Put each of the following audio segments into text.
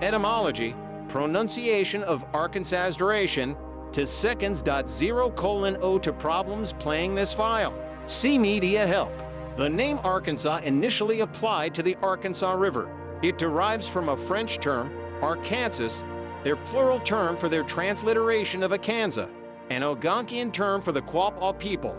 Etymology, pronunciation of Arkansas duration to seconds.0:0 to problems playing this file. See media help. The name Arkansas initially applied to the Arkansas River. It derives from a French term, Arkansas, their plural term for their transliteration of Arkansas, an Algonquian term for the Quapaw people,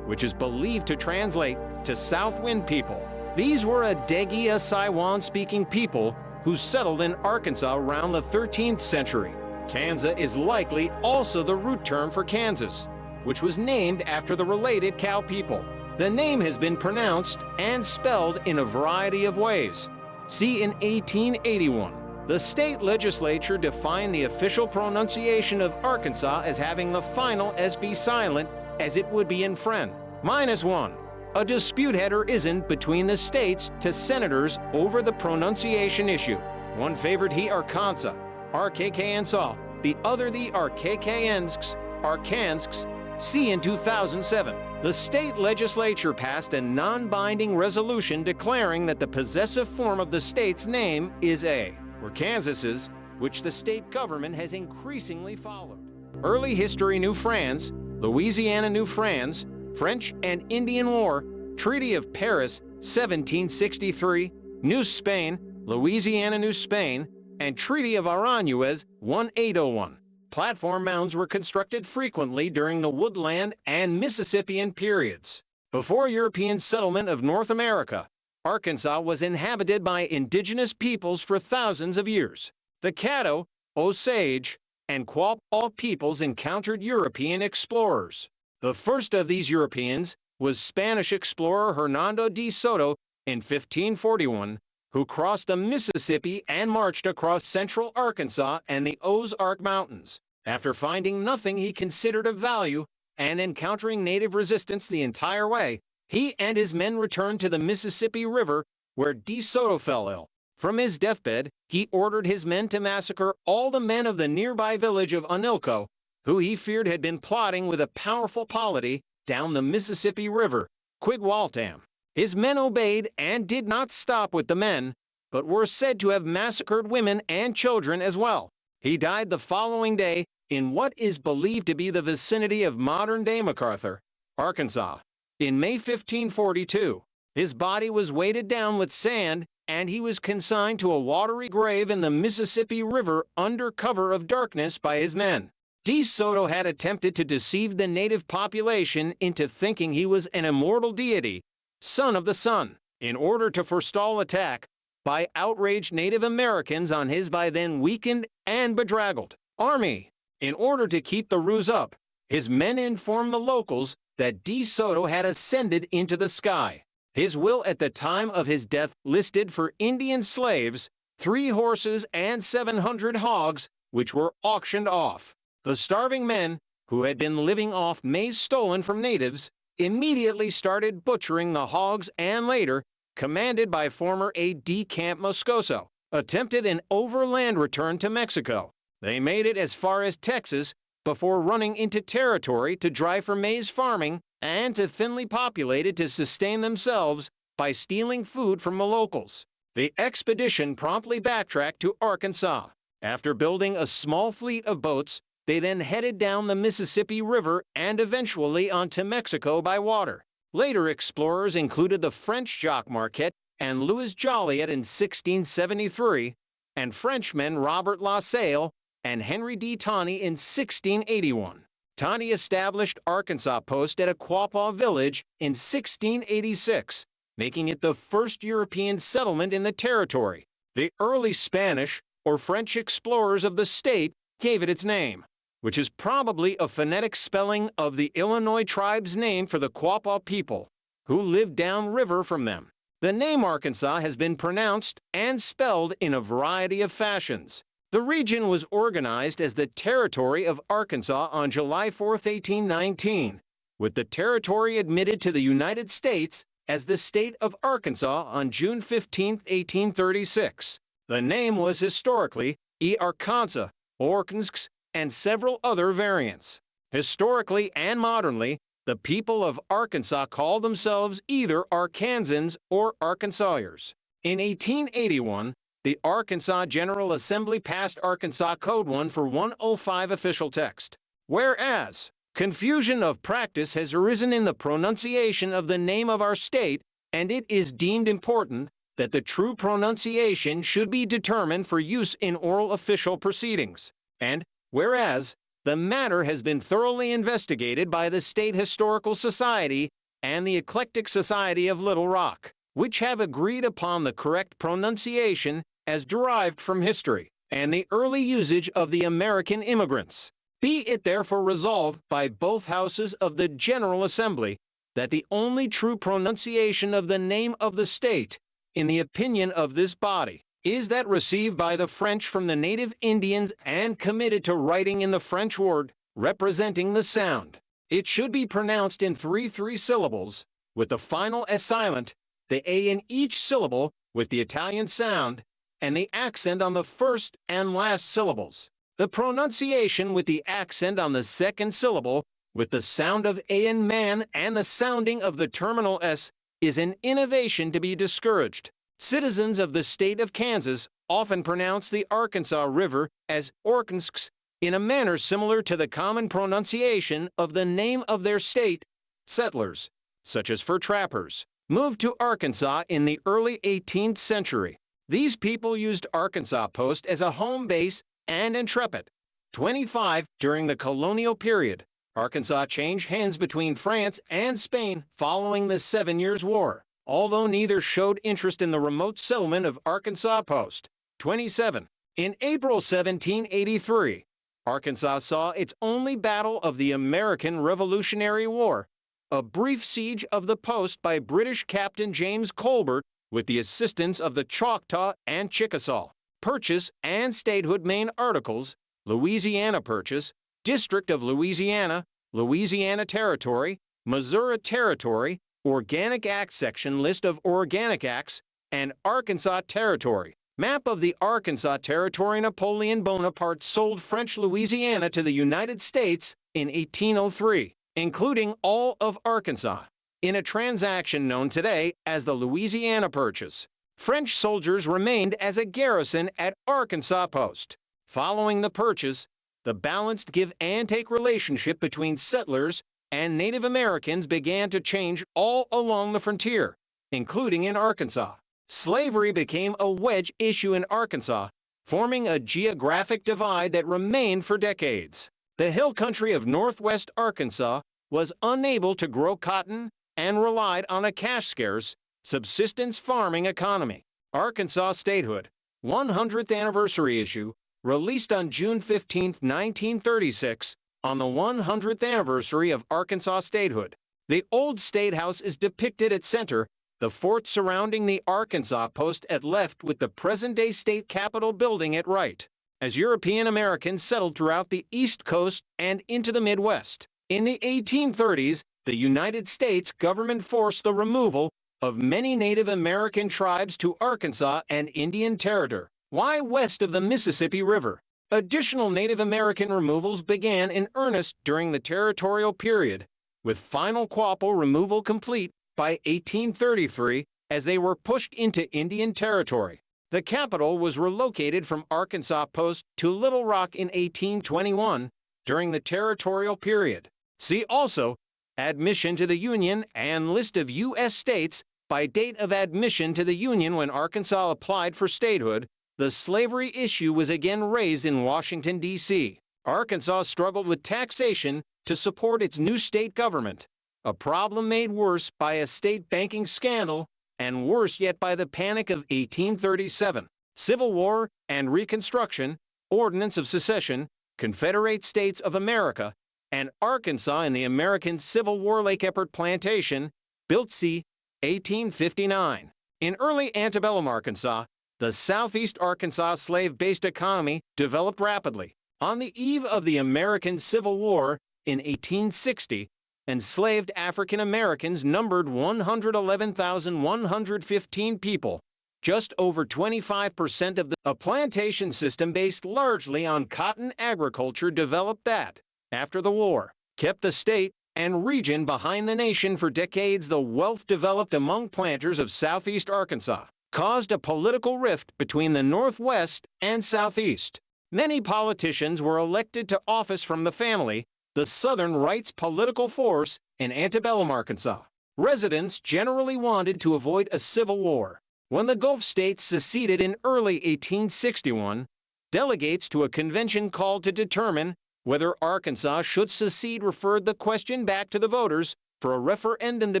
which is believed to translate to South Wind people. These were a Degia Siwan-speaking people who settled in Arkansas around the 13th century. Kansas is likely also the root term for Kansas, which was named after the related cow people. The name has been pronounced and spelled in a variety of ways. See in 1881. The state legislature defined the official pronunciation of Arkansas as having the final SB silent as it would be in friend. -1. A dispute had arisen between the states to senators over the pronunciation issue. One favored he Arkansas, Arkansas, the other the Arkansas, Arkansas. See in 2007. The state legislature passed a non-binding resolution declaring that the possessive form of the state's name is Arkansas, which the state government has increasingly followed. Early history: New France, Louisiana, New France, French and Indian War, Treaty of Paris, 1763, New Spain, Louisiana, New Spain, and Treaty of Aranjuez, 1801. Platform mounds were constructed frequently during the Woodland and Mississippian periods. Before European settlement of North America, Arkansas was inhabited by indigenous peoples for thousands of years. The Caddo, Osage, and Quapaw peoples encountered European explorers. The first of these Europeans was Spanish explorer Hernando de Soto in 1541, who crossed the Mississippi and marched across central Arkansas and the Ozark Mountains. After finding nothing he considered of value and encountering native resistance the entire way, he and his men returned to the Mississippi River, where De Soto fell ill. From his deathbed, he ordered his men to massacre all the men of the nearby village of Onilco, who he feared had been plotting with a powerful polity down the Mississippi River, Quigwaltam. His men obeyed and did not stop with the men, but were said to have massacred women and children as well. He died the following day in what is believed to be the vicinity of modern-day MacArthur, Arkansas. In May 1542, his body was weighted down with sand, and he was consigned to a watery grave in the Mississippi River under cover of darkness by his men. De Soto had attempted to deceive the native population into thinking he was an immortal deity, son of the sun, in order to forestall attack by outraged Native Americans on his by then weakened and bedraggled army. In order to keep the ruse up, his men informed the locals that De Soto had ascended into the sky. His will at the time of his death listed for Indian slaves 3 horses and 700 hogs, which were auctioned off. The starving men, who had been living off maize stolen from natives, immediately started butchering the hogs and later, commanded by former aide Camp Moscoso, attempted an overland return to Mexico. They made it as far as Texas before running into territory to drive for maize farming and to thinly populated to sustain themselves by stealing food from the locals. The expedition promptly backtracked to Arkansas. After building a small fleet of boats, they then headed down the Mississippi River and eventually onto Mexico by water. Later explorers included the French Jacques Marquette and Louis Joliet in 1673, and Frenchmen Robert La Salle and Henry D. Tawney in 1681. Tawney established Arkansas Post at a Quapaw village in 1686, making it the first European settlement in the territory. The early Spanish or French explorers of the state gave it its name, which is probably a phonetic spelling of the Illinois tribe's name for the Quapaw people, who lived downriver from them. The name Arkansas has been pronounced and spelled in a variety of fashions. The region was organized as the Territory of Arkansas on July 4, 1819, with the territory admitted to the United States as the state of Arkansas on June 15, 1836. The name was historically Arkansas, Arkansas, and several other variants. Historically and modernly, the people of Arkansas call themselves either Arkansans or Arkansasiers. In 1881, the Arkansas General Assembly passed Arkansas Code 1 for 105 official text. Whereas, confusion of practice has arisen in the pronunciation of the name of our state, and it is deemed important that the true pronunciation should be determined for use in oral official proceedings. And, whereas, the matter has been thoroughly investigated by the State Historical Society and the Eclectic Society of Little Rock, which have agreed upon the correct pronunciation as derived from history and the early usage of the American immigrants. Be it therefore resolved by both houses of the General Assembly that the only true pronunciation of the name of the state, in the opinion of this body, is that received by the French from the native Indians and committed to writing in the French word representing the sound. It should be pronounced in three syllables, with the final S silent, the A in each syllable with the Italian sound, and the accent on the first and last syllables. The pronunciation with the accent on the second syllable, with the sound of A in man and the sounding of the terminal S, is an innovation to be discouraged. Citizens of the state of Kansas often pronounce the Arkansas River as Orkansas in a manner similar to the common pronunciation of the name of their state. Settlers, such as fur trappers, moved to Arkansas in the early 18th century. These people used Arkansas Post as a home base and intrepid. 25. During the colonial period, Arkansas changed hands between France and Spain following the 7 Years' War, although neither showed interest in the remote settlement of Arkansas Post. 27. In April 1783, Arkansas saw its only battle of the American Revolutionary War, a brief siege of the post by British Captain James Colbert with the assistance of the Choctaw and Chickasaw. Purchase and statehood main articles: Louisiana Purchase, District of Louisiana, Louisiana Territory, Missouri Territory, Organic Act Section List of Organic Acts, and Arkansas Territory. Map of the Arkansas Territory. Napoleon Bonaparte sold French Louisiana to the United States in 1803, including all of Arkansas, in a transaction known today as the Louisiana Purchase. French soldiers remained as a garrison at Arkansas Post. Following the purchase, the balanced give-and-take relationship between settlers and Native Americans began to change all along the frontier, including in Arkansas. Slavery became a wedge issue in Arkansas, forming a geographic divide that remained for decades. The hill country of northwest Arkansas was unable to grow cotton and relied on a cash-scarce, subsistence farming economy. Arkansas Statehood, 100th Anniversary Issue, released on June 15, 1936, on the 100th anniversary of Arkansas statehood. The old State House is depicted at center, the fort surrounding the Arkansas Post at left with the present-day state capitol building at right. As European Americans settled throughout the East Coast and into the Midwest, in the 1830s, the United States government forced the removal of many Native American tribes to Arkansas and Indian Territory, west of the Mississippi River. Additional Native American removals began in earnest during the territorial period, with final Quapaw removal complete by 1833 as they were pushed into Indian Territory. The capital was relocated from Arkansas Post to Little Rock in 1821 during the territorial period. See also Admission to the Union and List of U.S. states by date of admission to the Union. When Arkansas applied for statehood, the slavery issue was again raised in Washington, D.C. Arkansas struggled with taxation to support its new state government, a problem made worse by a state banking scandal and worse yet by the Panic of 1837. Civil War and Reconstruction, Ordinance of Secession, Confederate States of America, and Arkansas in the American Civil War. Lake Epert Plantation, built c. 1859. In early antebellum Arkansas, the southeast Arkansas slave-based economy developed rapidly. On the eve of the American Civil War in 1860, enslaved African Americans numbered 111,115 people, just over 25% of a plantation system based largely on cotton agriculture developed that, after the war, kept the state and region behind the nation for decades. The wealth developed among planters of southeast Arkansas. caused a political rift between the Northwest and Southeast. Many politicians were elected to office from the family, the Southern right's political force in antebellum Arkansas. Residents generally wanted to avoid a civil war. When the Gulf states seceded in early 1861, delegates to a convention called to determine whether Arkansas should secede referred the question back to the voters for a referendum to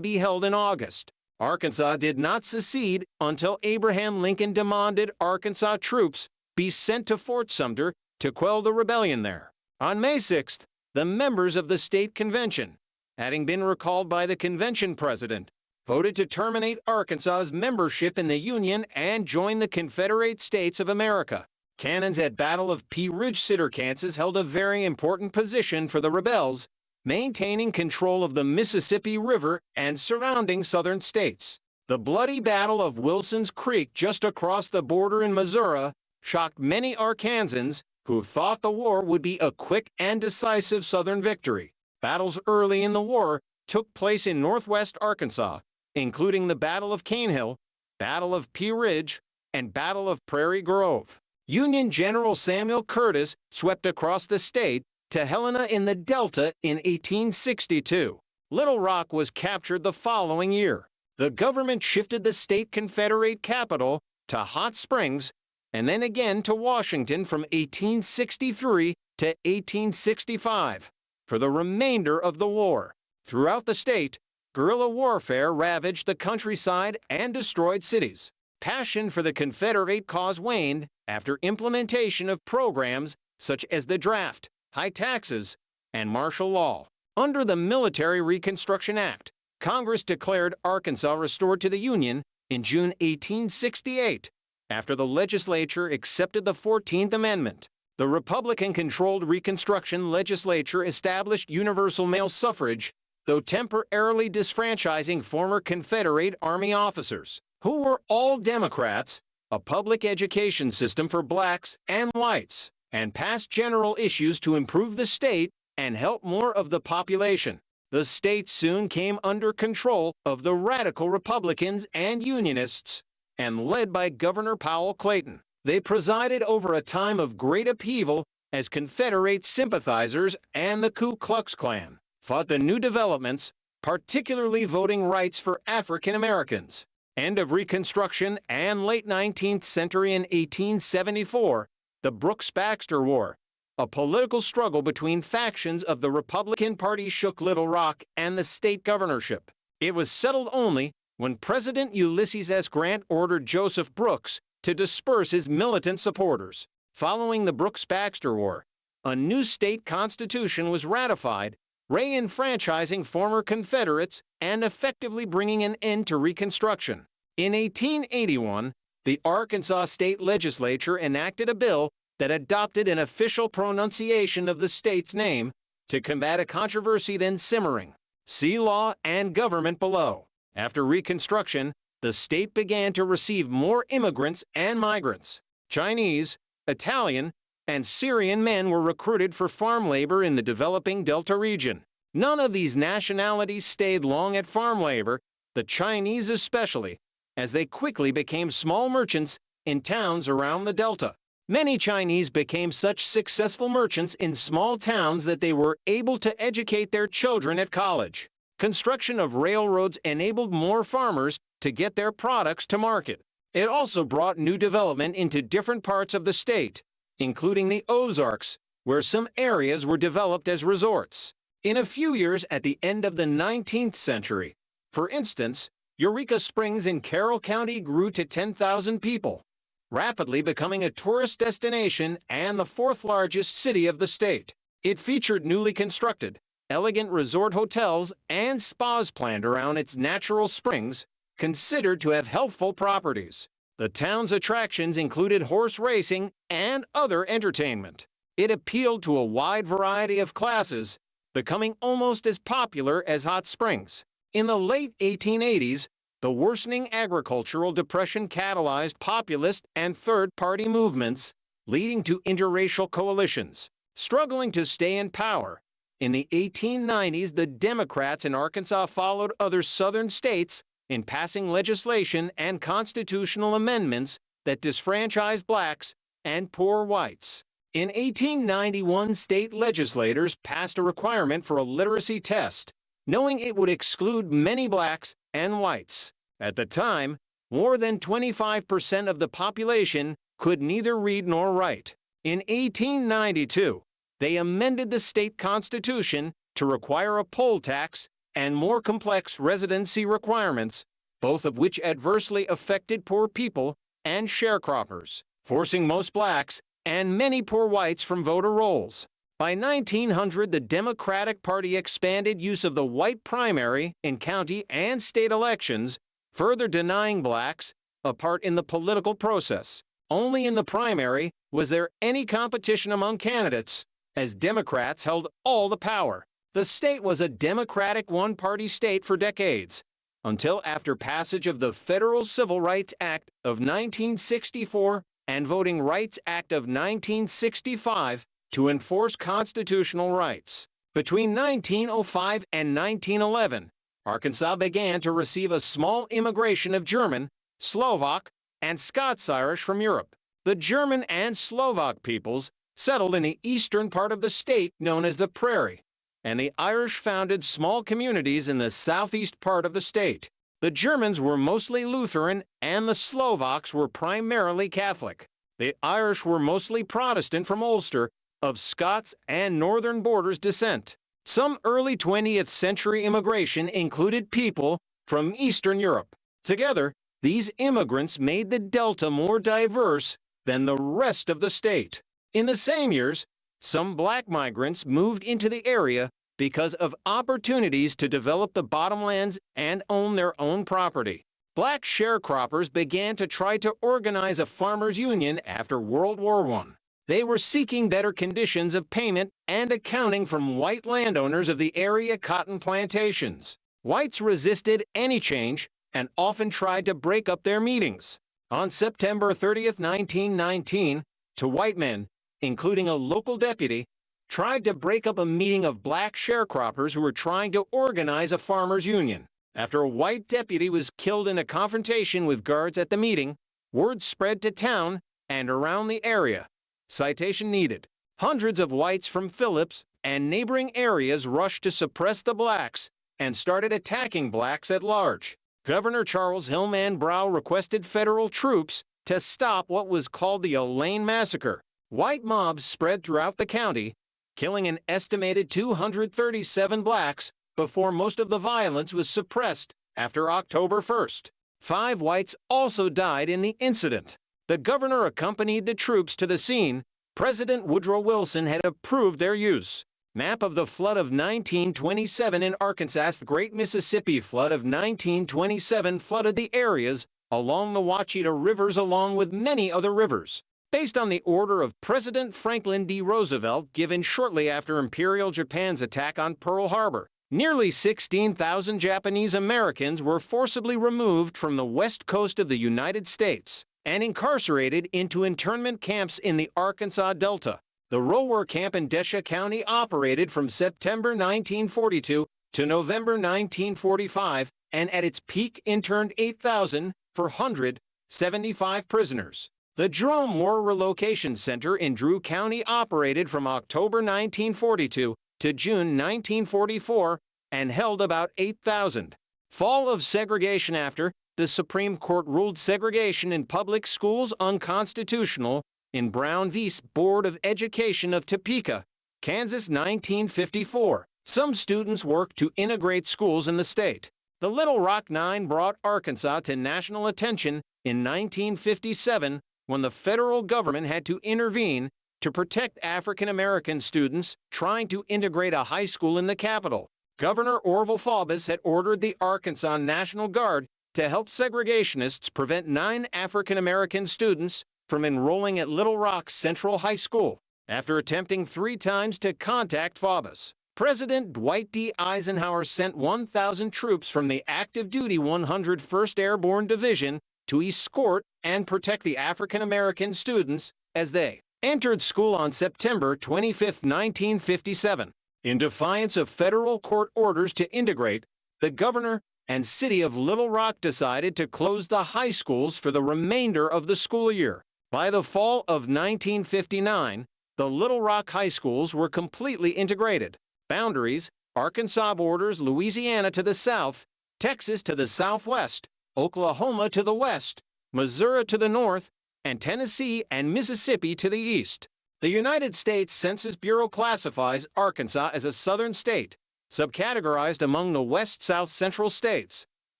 be held in August. Arkansas did not secede until Abraham Lincoln demanded Arkansas troops be sent to Fort Sumter to quell the rebellion there. On May 6th, the members of the state convention, having been recalled by the convention president, voted to terminate Arkansas's membership in the Union and join the Confederate States of America. Cannons at Battle of Pea Ridge, Cedar, Kansas held a very important position for the rebels, maintaining control of the Mississippi River and surrounding southern states. The bloody Battle of Wilson's Creek just across the border in Missouri shocked many Arkansans who thought the war would be a quick and decisive southern victory. Battles early in the war took place in northwest Arkansas, including the Battle of Cane Hill, Battle of Pea Ridge, and Battle of Prairie Grove. Union General Samuel Curtis swept across the state to Helena in the Delta in 1862. Little Rock was captured the following year. The government shifted the state Confederate capital to Hot Springs and then again to Washington from 1863 to 1865 for the remainder of the war. Throughout the state, guerrilla warfare ravaged the countryside and destroyed cities. Passion for the Confederate cause waned after implementation of programs such as the draft, high taxes, and martial law. Under the Military Reconstruction Act, Congress declared Arkansas restored to the Union in June 1868, after the legislature accepted the 14th Amendment. The Republican-controlled Reconstruction legislature established universal male suffrage, though temporarily disfranchising former Confederate Army officers, who were all Democrats, a public education system for blacks and whites, and passed general issues to improve the state and help more of the population. The state soon came under control of the radical Republicans and Unionists, and led by Governor Powell Clayton. They presided over a time of great upheaval as Confederate sympathizers and the Ku Klux Klan fought the new developments, particularly voting rights for African Americans. End of Reconstruction and late 19th century in 1874, the Brooks-Baxter War, a political struggle between factions of the Republican Party shook Little Rock and the state governorship. It was settled only when President Ulysses S. Grant ordered Joseph Brooks to disperse his militant supporters. Following the Brooks-Baxter War, a new state constitution was ratified, re-enfranchising former Confederates and effectively bringing an end to Reconstruction. In 1881, the Arkansas State Legislature enacted a bill that adopted an official pronunciation of the state's name to combat a controversy then simmering. See Law and Government below. After Reconstruction, the state began to receive more immigrants and migrants. Chinese, Italian, and Syrian men were recruited for farm labor in the developing Delta region. None of these nationalities stayed long at farm labor, the Chinese especially, as they quickly became small merchants in towns around the Delta. Many Chinese became such successful merchants in small towns that they were able to educate their children at college. Construction of railroads enabled more farmers to get their products to market. It also brought new development into different parts of the state, including the Ozarks, where some areas were developed as resorts. In a few years at the end of the 19th century, for instance, Eureka Springs in Carroll County grew to 10,000 people, rapidly becoming a tourist destination and the fourth largest city of the state. It featured newly constructed, elegant resort hotels and spas planned around its natural springs, considered to have healthful properties. The town's attractions included horse racing and other entertainment. It appealed to a wide variety of classes, becoming almost as popular as Hot Springs. In the late 1880s, the worsening agricultural depression catalyzed populist and third-party movements, leading to interracial coalitions. Struggling to stay in power, in the 1890s the Democrats in Arkansas followed other southern states in passing legislation and constitutional amendments that disfranchised blacks and poor whites. In 1891, state legislators passed a requirement for a literacy test, knowing it would exclude many blacks and whites. At the time, more than 25% of the population could neither read nor write. In 1892, they amended the state constitution to require a poll tax and more complex residency requirements, both of which adversely affected poor people and sharecroppers, forcing most blacks and many poor whites from voter rolls. By 1900, the Democratic Party expanded use of the white primary in county and state elections, further denying blacks a part in the political process. Only in the primary was there any competition among candidates, as Democrats held all the power. The state was a Democratic one-party state for decades, until after passage of the Federal Civil Rights Act of 1964 and Voting Rights Act of 1965 to enforce constitutional rights. Between 1905 and 1911, Arkansas began to receive a small immigration of German, Slovak, and Scots-Irish from Europe. The German and Slovak peoples settled in the eastern part of the state known as the Prairie, and the Irish founded small communities in the southeast part of the state. The Germans were mostly Lutheran and the Slovaks were primarily Catholic. The Irish were mostly Protestant from Ulster, of Scots and Northern Borders descent. Some early 20th century immigration included people from Eastern Europe. Together, these immigrants made the Delta more diverse than the rest of the state. In the same years, some black migrants moved into the area because of opportunities to develop the bottomlands and own their own property. Black sharecroppers began to try to organize a farmers' union after World War I. They were seeking better conditions of payment and accounting from white landowners of the area cotton plantations. Whites resisted any change and often tried to break up their meetings. On September 30, 1919, two white men, including a local deputy, tried to break up a meeting of black sharecroppers who were trying to organize a farmers' union. After a white deputy was killed in a confrontation with guards at the meeting, word spread to town and around the area. Citation needed. Hundreds of whites from Phillips and neighboring areas rushed to suppress the blacks and started attacking blacks at large. Governor Charles Hillman Brow requested federal troops to stop what was called the Elaine Massacre. White mobs spread throughout the county, killing an estimated 237 blacks before most of the violence was suppressed after October 1st. 5 whites also died in the incident. The governor accompanied the troops to the scene. President Woodrow Wilson had approved their use. Map of the flood of 1927 in Arkansas. The Great Mississippi Flood of 1927 flooded the areas along the Ouachita rivers along with many other rivers. Based on the order of President Franklin D. Roosevelt given shortly after Imperial Japan's attack on Pearl Harbor, nearly 16,000 Japanese Americans were forcibly removed from the west coast of the United States and incarcerated into internment camps in the Arkansas Delta. The Rower Camp in Desha County operated from September 1942 to November 1945 and at its peak interned 8,475 prisoners. The Jerome War Relocation Center in Drew County operated from October 1942 to June 1944 and held about 8,000. Fall of segregation. After the Supreme Court ruled segregation in public schools unconstitutional in Brown v. Board of Education of Topeka, Kansas 1954. Some students worked to integrate schools in the state. The Little Rock Nine brought Arkansas to national attention in 1957 when the federal government had to intervene to protect African American students trying to integrate a high school in the capital. Governor Orville Faubus had ordered the Arkansas National Guard to help segregationists prevent 9 African American students from enrolling at Little Rock Central High School. After attempting 3 times to contact Faubus, President Dwight D. Eisenhower sent 1,000 troops from the active duty 101st Airborne Division to escort and protect the African American students as they entered school on September 25, 1957. In defiance of federal court orders to integrate, the governor and city of Little Rock decided to close the high schools for the remainder of the school year. By the fall of 1959, the Little Rock high schools were completely integrated. Boundaries: Arkansas borders Louisiana to the south, Texas to the southwest, Oklahoma to the west, Missouri to the north, and Tennessee and Mississippi to the east. The United States Census Bureau classifies Arkansas as a southern state, subcategorized among the west-south central states.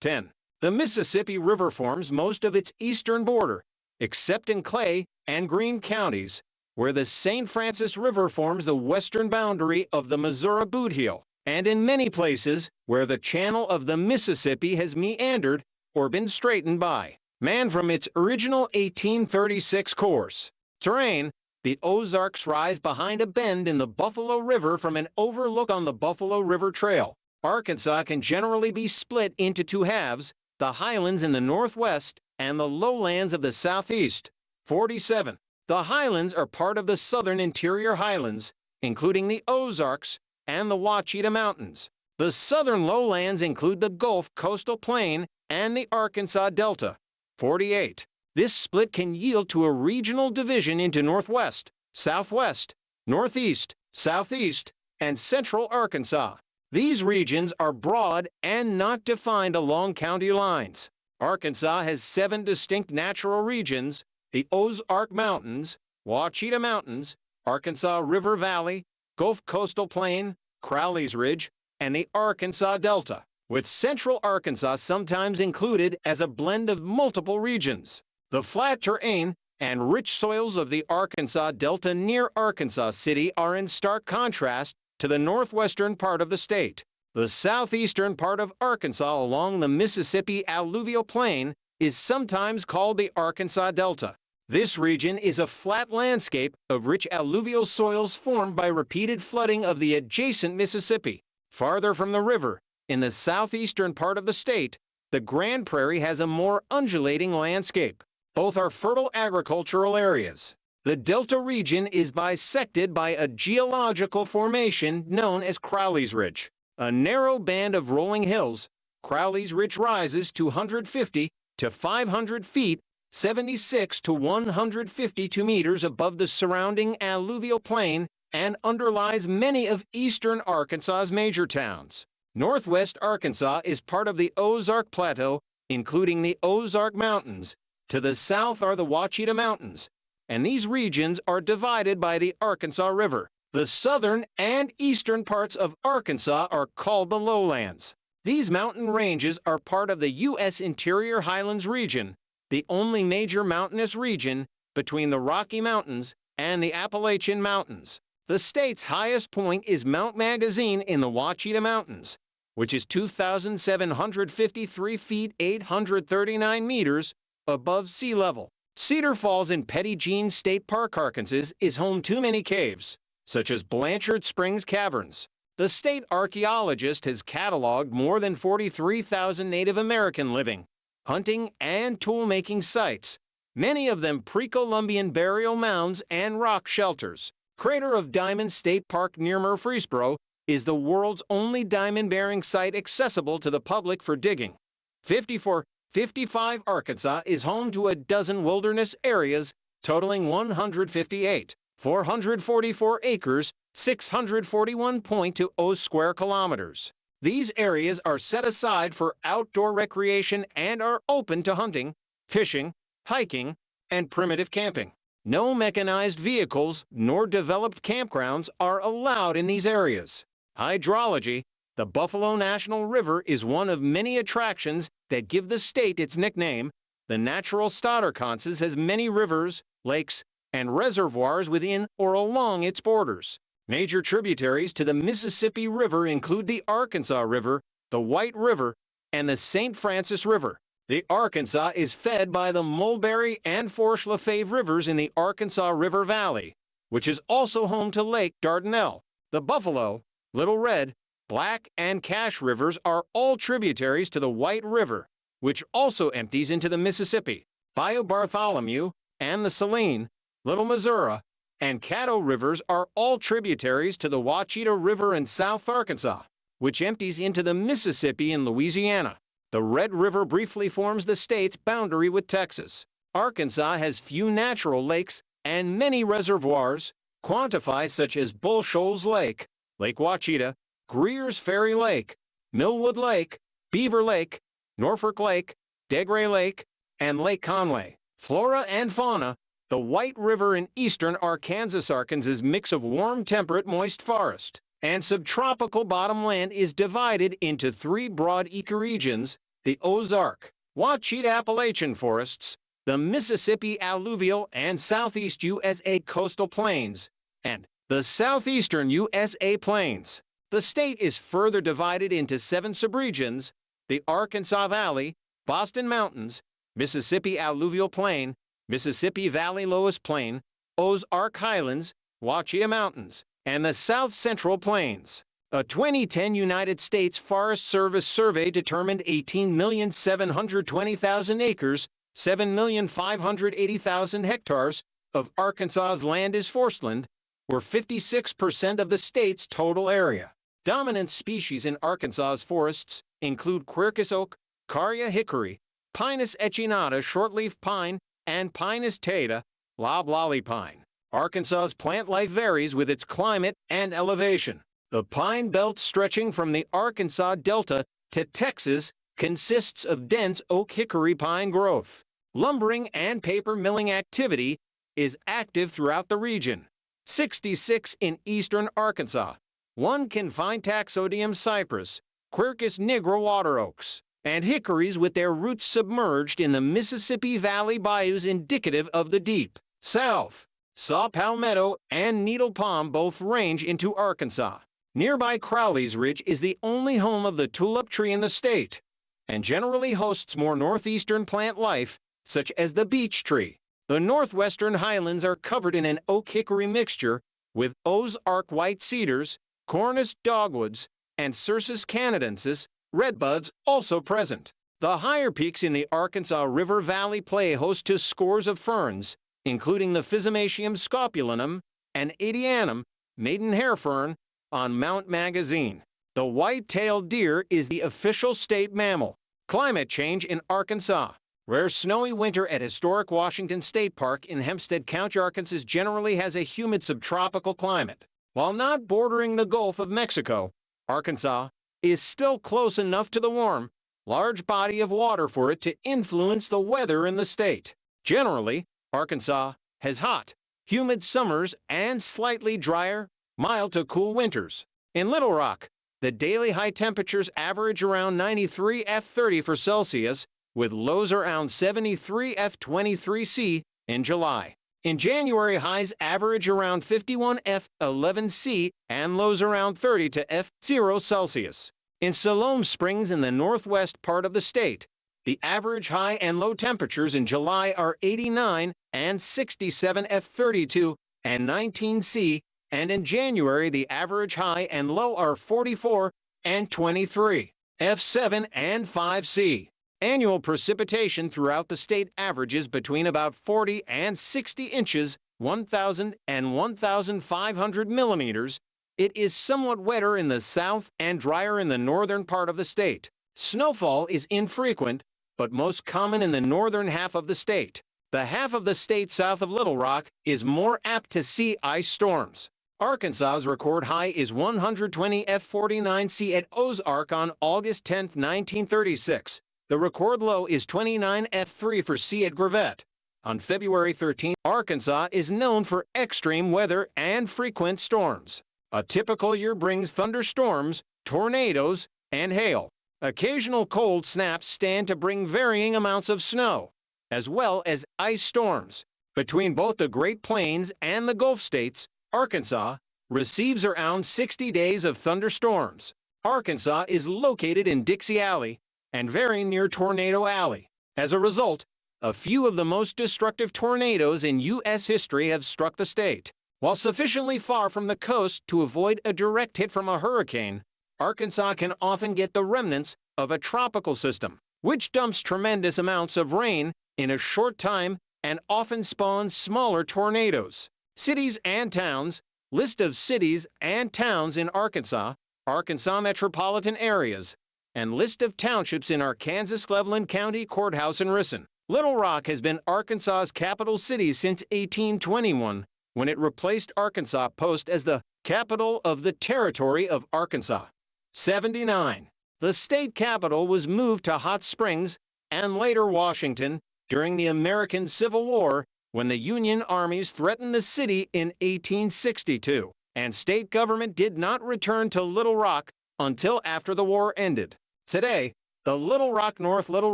10. The Mississippi River forms most of its eastern border, except in Clay and Greene counties, where the St. Francis River forms the western boundary of the Missouri Bootheel, and in many places where the channel of the Mississippi has meandered or been straightened by man from its original 1836 course. Terrain: the Ozarks rise behind a bend in the Buffalo River from an overlook on the Buffalo River Trail. Arkansas can generally be split into two halves, the Highlands in the northwest and the lowlands of the southeast. 47. The Highlands are part of the southern interior Highlands, including the Ozarks and the Ouachita Mountains. The southern lowlands include the Gulf Coastal Plain and the Arkansas Delta. 48. This split can yield to a regional division into northwest, southwest, northeast, southeast, and central Arkansas. These regions are broad and not defined along county lines. Arkansas has 7 distinct natural regions: the Ozark Mountains, Ouachita Mountains, Arkansas River Valley, Gulf Coastal Plain, Crowley's Ridge, and the Arkansas Delta, with central Arkansas sometimes included as a blend of multiple regions. The flat terrain and rich soils of the Arkansas Delta near Arkansas City are in stark contrast to the northwestern part of the state. The southeastern part of Arkansas along the Mississippi alluvial plain is sometimes called the Arkansas Delta. This region is a flat landscape of rich alluvial soils formed by repeated flooding of the adjacent Mississippi. Farther from the river, in the southeastern part of the state, the Grand Prairie has a more undulating landscape. Both are fertile agricultural areas. The Delta region is bisected by a geological formation known as Crowley's Ridge, a narrow band of rolling hills. Crowley's Ridge rises 250 to 500 feet, 76 to 152 meters above the surrounding alluvial plain, and underlies many of eastern Arkansas's major towns. Northwest Arkansas is part of the Ozark Plateau, including the Ozark Mountains. To the south are the Ouachita Mountains, and these regions are divided by the Arkansas River. The southern and eastern parts of Arkansas are called the lowlands. These mountain ranges are part of the U.S. Interior Highlands region, the only major mountainous region between the Rocky Mountains and the Appalachian Mountains. The state's highest point is Mount Magazine in the Ouachita Mountains, which is 2,753 feet 839 meters above sea level. Cedar Falls in Petit Jean State Park, Arkansas, is home to many caves, such as Blanchard Springs Caverns. The state archaeologist has cataloged more than 43,000 Native American living, hunting, and tool-making sites, many of them pre-Columbian burial mounds and rock shelters. Crater of Diamond State Park near Murfreesboro is the world's only diamond-bearing site accessible to the public for digging. 55 Arkansas is home to a dozen wilderness areas totaling 158, 444 acres, 641.20 square kilometers. These areas are set aside for outdoor recreation and are open to hunting, fishing, hiking, and primitive camping. No mechanized vehicles nor developed campgrounds are allowed in these areas. Hydrology: the Buffalo National River is one of many attractions that give the state its nickname. The natural state Arkansas has many rivers, lakes, and reservoirs within or along its borders. Major tributaries to the Mississippi River include the Arkansas River, the White River, and the St. Francis River. The Arkansas is fed by the Mulberry and Fourche Lefevre rivers in the Arkansas River Valley, which is also home to Lake Dardanelle. The Buffalo, Little Red, Black, and Cache rivers are all tributaries to the White River, which also empties into the Mississippi. Bayou Bartholomew and the Saline, Little Missouri, and Caddo rivers are all tributaries to the Ouachita River in South Arkansas, which empties into the Mississippi in Louisiana. The Red River briefly forms the state's boundary with Texas. Arkansas has few natural lakes and many reservoirs, quantified such as Bull Shoals Lake, Lake Ouachita, Greer's Ferry Lake, Millwood Lake, Beaver Lake, Norfolk Lake, Degray Lake, and Lake Conway. Flora and fauna. The White River in eastern Arkansas' mix of warm temperate moist forest and subtropical bottomland is divided into three broad ecoregions: the Ozark, Ouachita Appalachian forests, the Mississippi alluvial and southeast USA coastal plains, and the southeastern USA plains. The state is further divided into 7 subregions: the Arkansas Valley, Boston Mountains, Mississippi Alluvial Plain, Mississippi Valley Loess Plain, Ozark Highlands, Ouachita Mountains, and the South Central Plains. A 2010 United States Forest Service survey determined 18,720,000 acres, 7,580,000 hectares, of Arkansas's land is forestland, or 56% of the state's total area. Dominant species in Arkansas's forests include Quercus oak, Carya hickory, Pinus echinata shortleaf pine, and Pinus taeta, loblolly pine. Arkansas's plant life varies with its climate and elevation. The pine belt stretching from the Arkansas Delta to Texas consists of dense oak hickory pine growth. Lumbering and paper milling activity is active throughout the region. 66 in eastern Arkansas. One can find Taxodium cypress, Quercus nigra water oaks, and hickories with their roots submerged in the Mississippi Valley bayous indicative of the deep south. Saw palmetto and needle palm both range into Arkansas. Nearby Crowley's Ridge is the only home of the tulip tree in the state, and generally hosts more northeastern plant life, such as the beech tree. The northwestern highlands are covered in an oak-hickory mixture, with Ozark white cedars, Cornus dogwoods, and Cercis canadensis, redbuds, also present. The higher peaks in the Arkansas River Valley play host to scores of ferns, including the Physamatium scopulinum and Adianum, maidenhair fern, on Mount Magazine. The white-tailed deer is the official state mammal. Climate change in Arkansas. Rare snowy winter at historic Washington State Park in Hempstead County, Arkansas generally has a humid subtropical climate. While not bordering the Gulf of Mexico, Arkansas is still close enough to the warm, large body of water for it to influence the weather in the state. Generally, Arkansas has hot, humid summers and slightly drier, mild to cool winters. In Little Rock, the daily high temperatures average around 93 F30 for Celsius, with lows around 73 F23C in July. In January, highs average around 51 F11C and lows around 30 to F0 Celsius. In Siloam Springs in the northwest part of the state, the average high and low temperatures in July are 89 and 67 F32 and 19C, and in January the average high and low are 44 and 23 F7 and 5C. Annual precipitation throughout the state averages between about 40 and 60 inches, 1,000 and 1,500 millimeters. It is somewhat wetter in the south and drier in the northern part of the state. Snowfall is infrequent, but most common in the northern half of the state. The half of the state south of Little Rock is more apt to see ice storms. Arkansas's record high is 120 F49C at Ozark on August 10, 1936. The record low is 29 F3 for C at Gravette. On February 13, Arkansas is known for extreme weather and frequent storms. A typical year brings thunderstorms, tornadoes, and hail. Occasional cold snaps stand to bring varying amounts of snow, as well as ice storms. Between both the Great Plains and the Gulf states, Arkansas receives around 60 days of thunderstorms. Arkansas is located in Dixie Alley and very near Tornado Alley. As a result, a few of the most destructive tornadoes in U.S. history have struck the state. While sufficiently far from the coast to avoid a direct hit from a hurricane, Arkansas can often get the remnants of a tropical system, which dumps tremendous amounts of rain in a short time and often spawns smaller tornadoes. Cities and towns. List of cities and towns in Arkansas. Arkansas metropolitan areas. and list of townships in Arkansas-Cleveland County Courthouse in Rison. Little Rock has been Arkansas's capital city since 1821, when it replaced Arkansas Post as the capital of the Territory of Arkansas. 79. The state capital was moved to Hot Springs and later Washington during the American Civil War when the Union armies threatened the city in 1862, and state government did not return to Little Rock until after the war ended. Today, the Little Rock North Little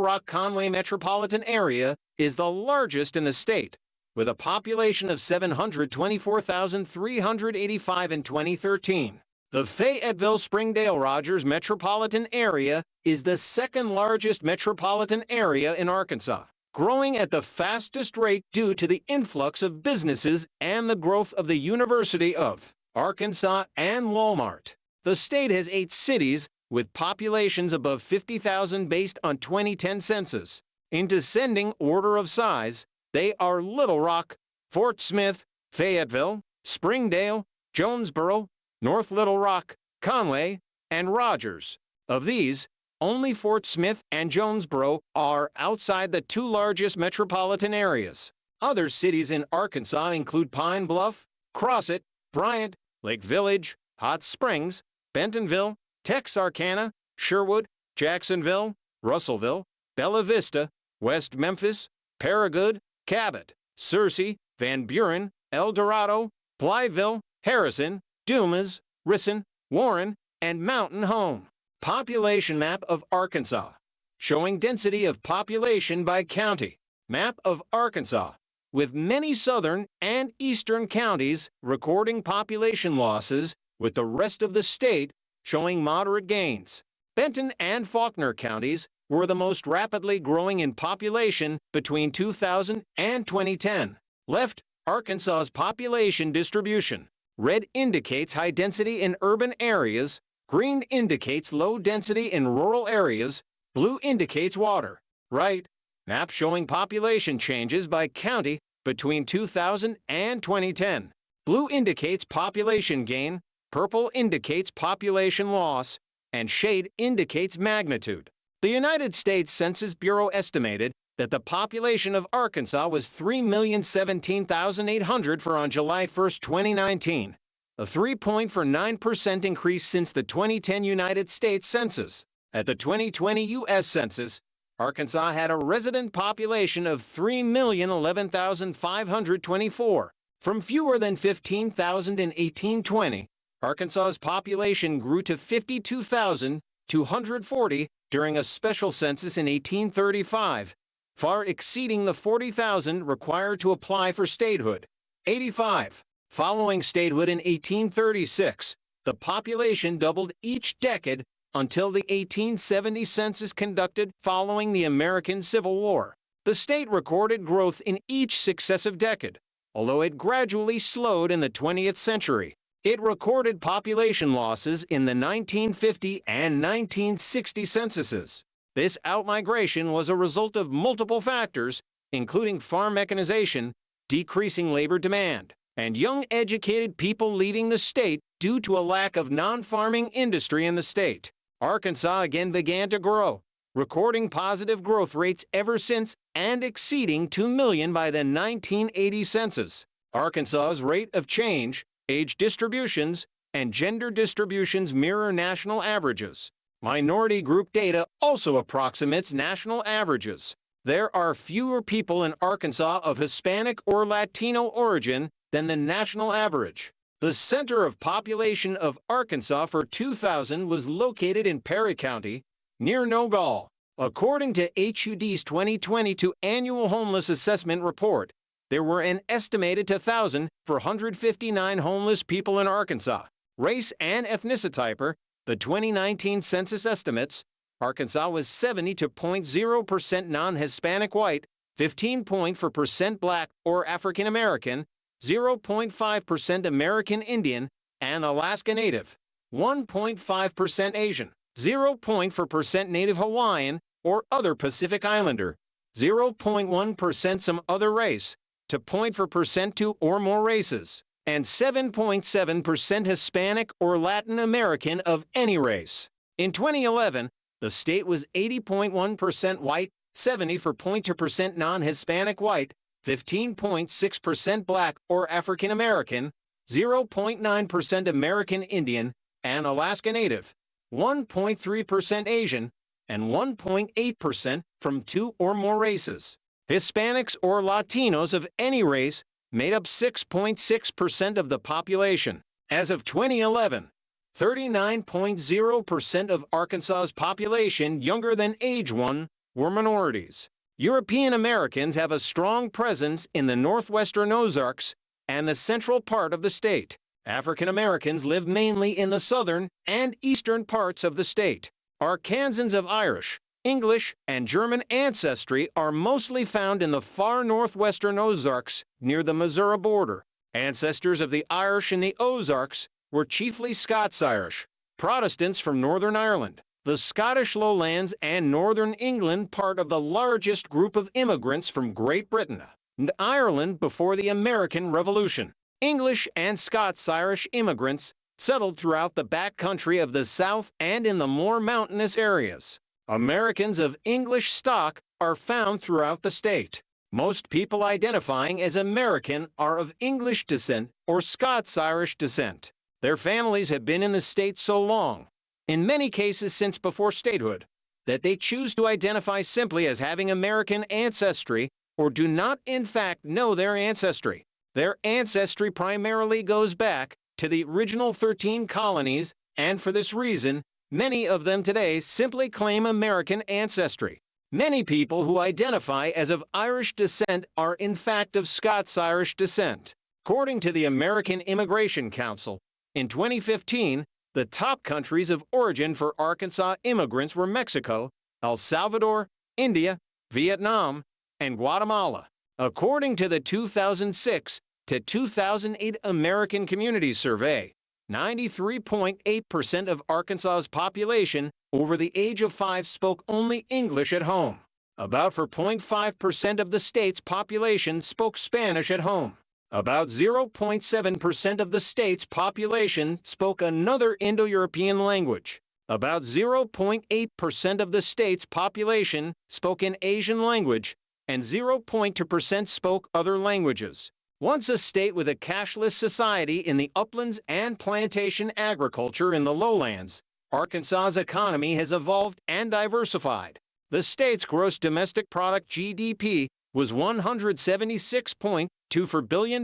Rock Conway metropolitan area is the largest in the state, with a population of 724,385 in 2013. The Fayetteville-Springdale-Rogers metropolitan area is the second largest metropolitan area in Arkansas, growing at the fastest rate due to the influx of businesses and the growth of the University of Arkansas and Walmart. The state has 8 cities with populations above 50,000 based on 2010 census. In descending order of size, they are Little Rock, Fort Smith, Fayetteville, Springdale, Jonesboro, North Little Rock, Conway, and Rogers. Of these, only Fort Smith and Jonesboro are outside the 2 largest metropolitan areas. Other cities in Arkansas include Pine Bluff, Crossett, Bryant, Lake Village, Hot Springs, Bentonville, Texarkana, Sherwood, Jacksonville, Russellville, Bella Vista, West Memphis, Paragould, Cabot, Searcy, Van Buren, El Dorado, Blytheville, Harrison, Dumas, Rison, Warren, and Mountain Home. Population map of Arkansas, showing density of population by county. Map of Arkansas, with many southern and eastern counties recording population losses, with the rest of the state showing moderate gains. Benton and Faulkner counties were the most rapidly growing in population between 2000 and 2010. Left, Arkansas's population distribution. Red indicates high density in urban areas, green indicates low density in rural areas, blue indicates water. Right, map showing population changes by county between 2000 and 2010. Blue indicates population gain, purple indicates population loss, and shade indicates magnitude. The United States Census Bureau estimated that the population of Arkansas was 3,017,800 for on July 1, 2019, a 3.49% increase since the 2010 United States Census. At the 2020 U.S. Census, Arkansas had a resident population of 3,011,524. From fewer than 15,000 in 1820, Arkansas's population grew to 52,240 during a special census in 1835, far exceeding the 40,000 required to apply for statehood. 85. Following statehood in 1836, the population doubled each decade until the 1870 census conducted following the American Civil War. The state recorded growth in each successive decade, although it gradually slowed in the 20th century. It recorded population losses in the 1950 and 1960 censuses. This outmigration was a result of multiple factors, including farm mechanization, decreasing labor demand, and young educated people leaving the state due to a lack of non-farming industry in the state. Arkansas again began to grow, recording positive growth rates ever since and exceeding 2 million by the 1980 census. Arkansas's rate of change, age distributions, and gender distributions mirror national averages. Minority group data also approximates national averages. There are fewer people in Arkansas of Hispanic or Latino origin than the national average. The center of population of Arkansas for 2000 was located in Perry County, near Nogal. According to HUD's 2022 Annual Homeless Assessment Report, there were an estimated 2,459 homeless people in Arkansas. Race and ethnicity, the 2019 census estimates, Arkansas was 70.0% non-Hispanic white, 15.4% black or African American, 0.5% American Indian and Alaska Native, 1.5% Asian, 0.4% Native Hawaiian or other Pacific Islander, 0.1% some other race, to 0.4% two or more races, and 7.7% Hispanic or Latin American of any race. In 2011, The state was 80.1% white, 74.2% non-Hispanic white, 15.6% black or African American, 0.9% American Indian and Alaska Native, 1.3% Asian, and 1.8% from 2 or more races. Hispanics or Latinos of any race made up 6.6% of the population. As of 2011, 39.0% of Arkansas's population younger than age 1 were minorities. European Americans have a strong presence in the northwestern Ozarks and the central part of the state. African Americans live mainly in the southern and eastern parts of the state. Arkansans of Irish, English, and German ancestry are mostly found in the far northwestern Ozarks near the Missouri border. Ancestors of the Irish in the Ozarks were chiefly Scots-Irish, Protestants from Northern Ireland, the Scottish lowlands, and Northern England, part of the largest group of immigrants from Great Britain and Ireland before the American Revolution. English and Scots-Irish immigrants settled throughout the backcountry of the South and in the more mountainous areas. Americans of English stock are found throughout the state. Most people identifying as American are of English descent or Scots-Irish descent. Their families have been in the state so long, in many cases since before statehood, that they choose to identify simply as having American ancestry or do not in fact know their ancestry. Their ancestry primarily goes back to the original 13 colonies, and for this reason, many of them today simply claim American ancestry. Many people who identify as of Irish descent are in fact of Scots-Irish descent. According to the American Immigration Council, in 2015, the top countries of origin for Arkansas immigrants were Mexico, El Salvador, India, Vietnam, and Guatemala. According to the 2006 to 2008 American Community Survey, 93.8% of Arkansas's population over the age of 5 spoke only English at home. About 4.5% of the state's population spoke Spanish at home. About 0.7% of the state's population spoke another Indo-European language. About 0.8% of the state's population spoke an Asian language, and 0.2% spoke other languages. Once a state with a cashless society in the uplands and plantation agriculture in the lowlands, Arkansas's economy has evolved and diversified. The state's gross domestic product (GDP) was $176.24 billion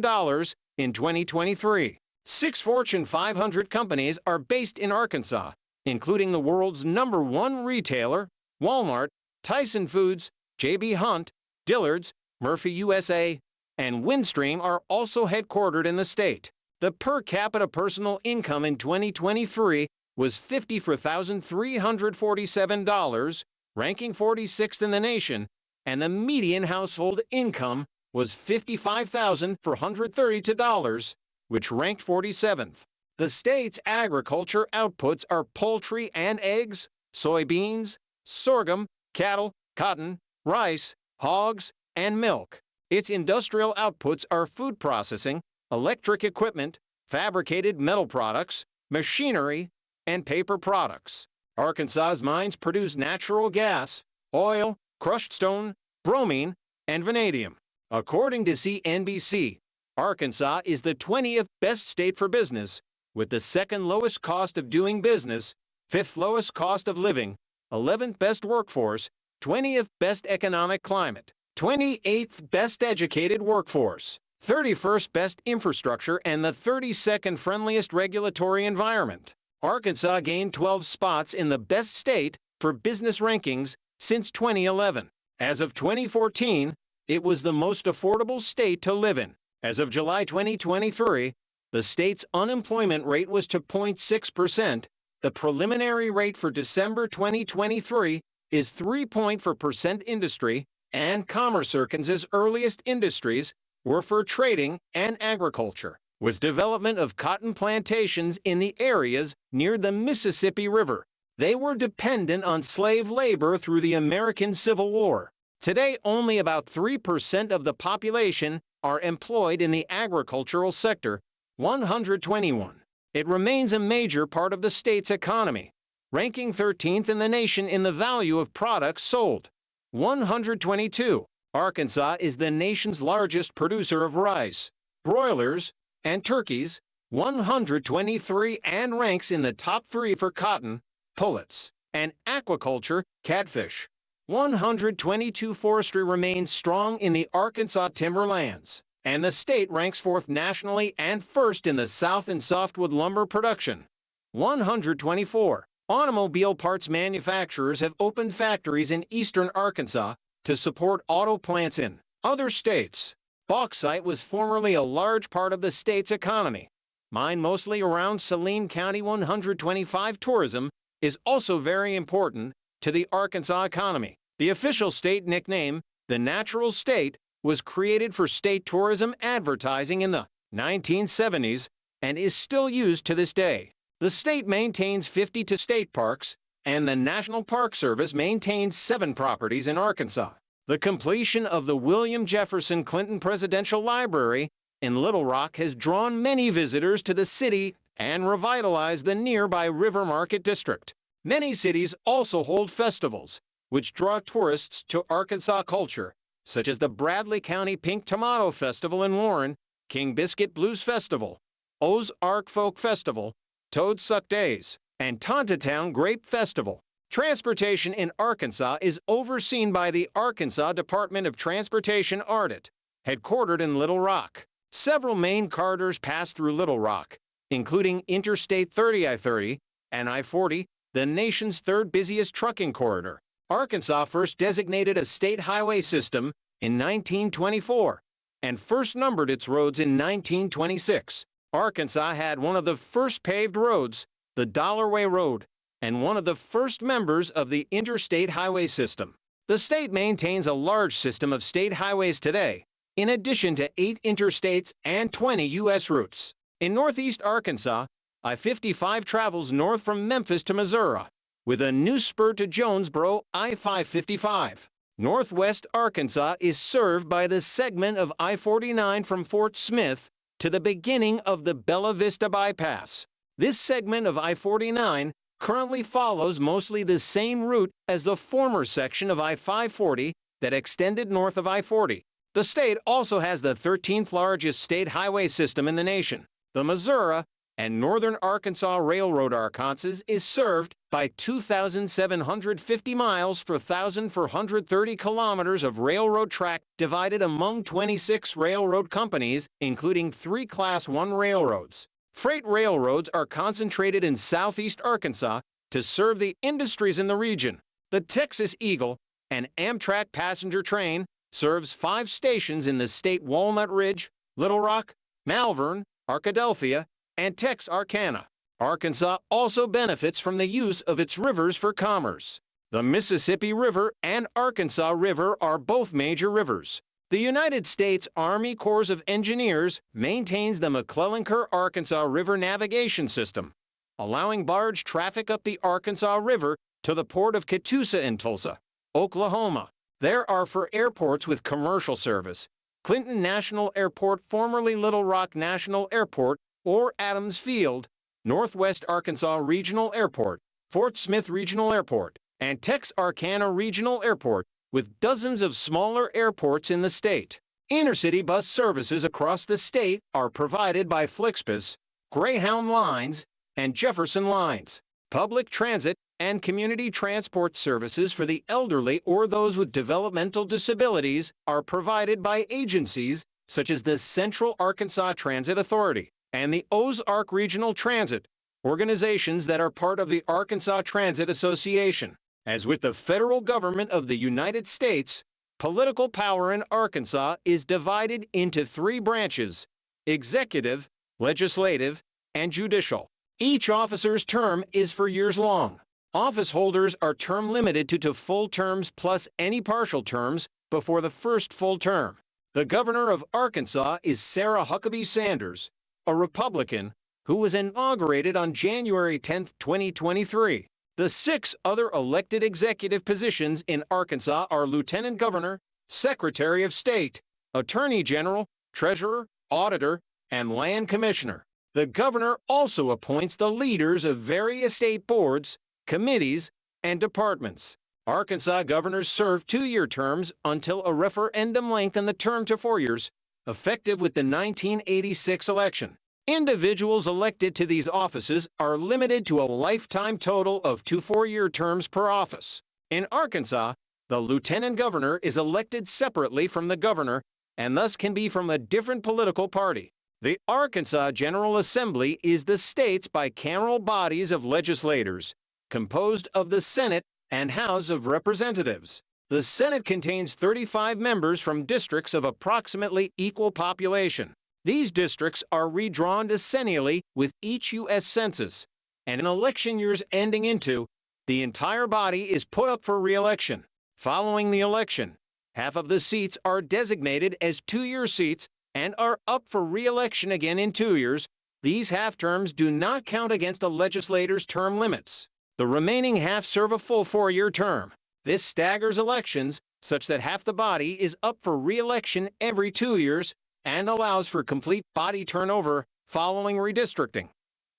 in 2023. 6 Fortune 500 companies are based in Arkansas, including the world's #1 retailer, Walmart, Tyson Foods, J.B. Hunt, Dillard's, Murphy USA, and Windstream are also headquartered in the state. The per capita personal income in 2023 was $54,347, ranking 46th in the nation, and the median household income was $55,432, which ranked 47th. The state's agriculture outputs are poultry and eggs, soybeans, sorghum, cattle, cotton, rice, hogs, and milk. Its industrial outputs are food processing, electric equipment, fabricated metal products, machinery, and paper products. Arkansas's mines produce natural gas, oil, crushed stone, bromine, and vanadium. According to CNBC, Arkansas is the 20th best state for business, with the 2nd lowest cost of doing business, 5th lowest cost of living, 11th best workforce, 20th best economic climate, 28th best educated workforce, 31st best infrastructure, and the 32nd friendliest regulatory environment. Arkansas gained 12 spots in the best state for business rankings since 2011. As of 2014, it was the most affordable state to live in. As of July 2023, the state's unemployment rate was 2.6%. The preliminary rate for December 2023 is 3.4%. Industry and commerce. Arkansas's earliest industries were for trading and agriculture, with development of cotton plantations in the areas near the Mississippi River. They were dependent on slave labor through the American Civil War. Today, only about 3% of the population are employed in the agricultural sector, 121. It remains a major part of the state's economy, ranking 13th in the nation in the value of products sold. 122. Arkansas is the nation's largest producer of rice, broilers, and turkeys. 123 and ranks in the top 3 for cotton, pullets, and aquaculture, catfish. 122. Forestry remains strong in the Arkansas Timberlands, and the state ranks 4th nationally and 1st in the South in softwood lumber production. 124. Automobile parts manufacturers have opened factories in eastern Arkansas to support auto plants in other states. Bauxite was formerly a large part of the state's economy, mined mostly around Saline County. 125. Tourism is also very important to the Arkansas economy. The official state nickname, the Natural State, was created for state tourism advertising in the 1970s and is still used to this day. The state maintains 52 state parks, and the National Park Service maintains 7 properties in Arkansas. The completion of the William Jefferson Clinton Presidential Library in Little Rock has drawn many visitors to the city and revitalized the nearby River Market District. Many cities also hold festivals, which draw tourists to Arkansas culture, such as the Bradley County Pink Tomato Festival in Warren, King Biscuit Blues Festival, Ozark Folk Festival, Toad Suck Days, and Tontatown Grape Festival. Transportation in Arkansas is overseen by the Arkansas Department of Transportation (ARDT), headquartered in Little Rock. Several main corridors pass through Little Rock, including Interstate 30 I-30 and I-40, the nation's 3rd busiest trucking corridor. Arkansas first designated a state highway system in 1924 and first numbered its roads in 1926. Arkansas had one of the first paved roads, the Delaware Road, and one of the first members of the interstate highway system. The state maintains a large system of state highways today, in addition to 8 interstates and 20 U.S. routes. In northeast Arkansas, I-55 travels north from Memphis to Missouri, with a new spur to Jonesboro, I-555. Northwest Arkansas is served by the segment of I-49 from Fort Smith to the beginning of the Bella Vista Bypass. This segment of I-49 currently follows mostly the same route as the former section of I-540 that extended north of I-40. The state also has the 13th largest state highway system in the nation. The Missouri and Northern Arkansas Railroad Arkansas is served by 2,750 miles for 1,430 kilometers of railroad track divided among 26 railroad companies, including 3 Class I railroads. Freight railroads are concentrated in southeast Arkansas to serve the industries in the region. The Texas Eagle, an Amtrak passenger train, serves 5 stations in the state: Walnut Ridge, Little Rock, Malvern, Arkadelphia, and Texarkana. Arkansas also benefits from the use of its rivers for commerce. The Mississippi River and Arkansas River are both major rivers. The United States Army Corps of Engineers maintains the McClellan-Arkansas River Navigation System, allowing barge traffic up the Arkansas River to the port of Catoosa in Tulsa, Oklahoma. There are 4 airports with commercial service: Clinton National Airport, formerly Little Rock National Airport, or Adams Field, Northwest Arkansas Regional Airport, Fort Smith Regional Airport, and Texarkana Regional Airport, with dozens of smaller airports in the state. Intercity bus services across the state are provided by Flixbus, Greyhound Lines, and Jefferson Lines. Public transit and community transport services for the elderly or those with developmental disabilities are provided by agencies such as the Central Arkansas Transit Authority and the Ozark Regional Transit, organizations that are part of the Arkansas Transit Association. As with the federal government of the United States, political power in Arkansas is divided into 3 branches: executive, legislative, and judicial. Each officer's term is for years long. Office holders are term limited to full terms plus any partial terms before the first full term. The governor of Arkansas is Sarah Huckabee Sanders, a Republican, who was inaugurated on January 10, 2023. The 6 other elected executive positions in Arkansas are Lieutenant Governor, Secretary of State, Attorney General, Treasurer, Auditor, and Land Commissioner. The governor also appoints the leaders of various state boards, committees, and departments. Arkansas governors serve 2-year terms until a referendum lengthened the term to 4 years, effective with the 1986 election. Individuals elected to these offices are limited to a lifetime total of 2 4-year terms per office. In Arkansas, the lieutenant governor is elected separately from the governor and thus can be from a different political party. The Arkansas General Assembly is the state's bicameral bodies of legislators, composed of the Senate and House of Representatives. The Senate contains 35 members from districts of approximately equal population. These districts are redrawn decennially with each U.S. Census, and in election years ending into, the entire body is put up for re-election. Following the election, half of the seats are designated as 2-year seats and are up for re-election again in 2 years. These half-terms do not count against a legislator's term limits. The remaining half serve a full 4-year term. This staggers elections such that half the body is up for re-election every 2 years and allows for complete body turnover following redistricting.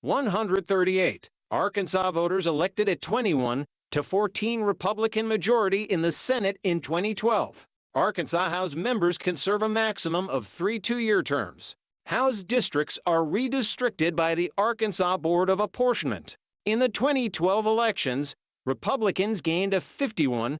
138. Arkansas voters elected a 21-14 Republican majority in the Senate in 2012. Arkansas House members can serve a maximum of 3 2-year terms. House districts are redistricted by the Arkansas Board of Apportionment. In the 2012 elections, Republicans gained a 51-49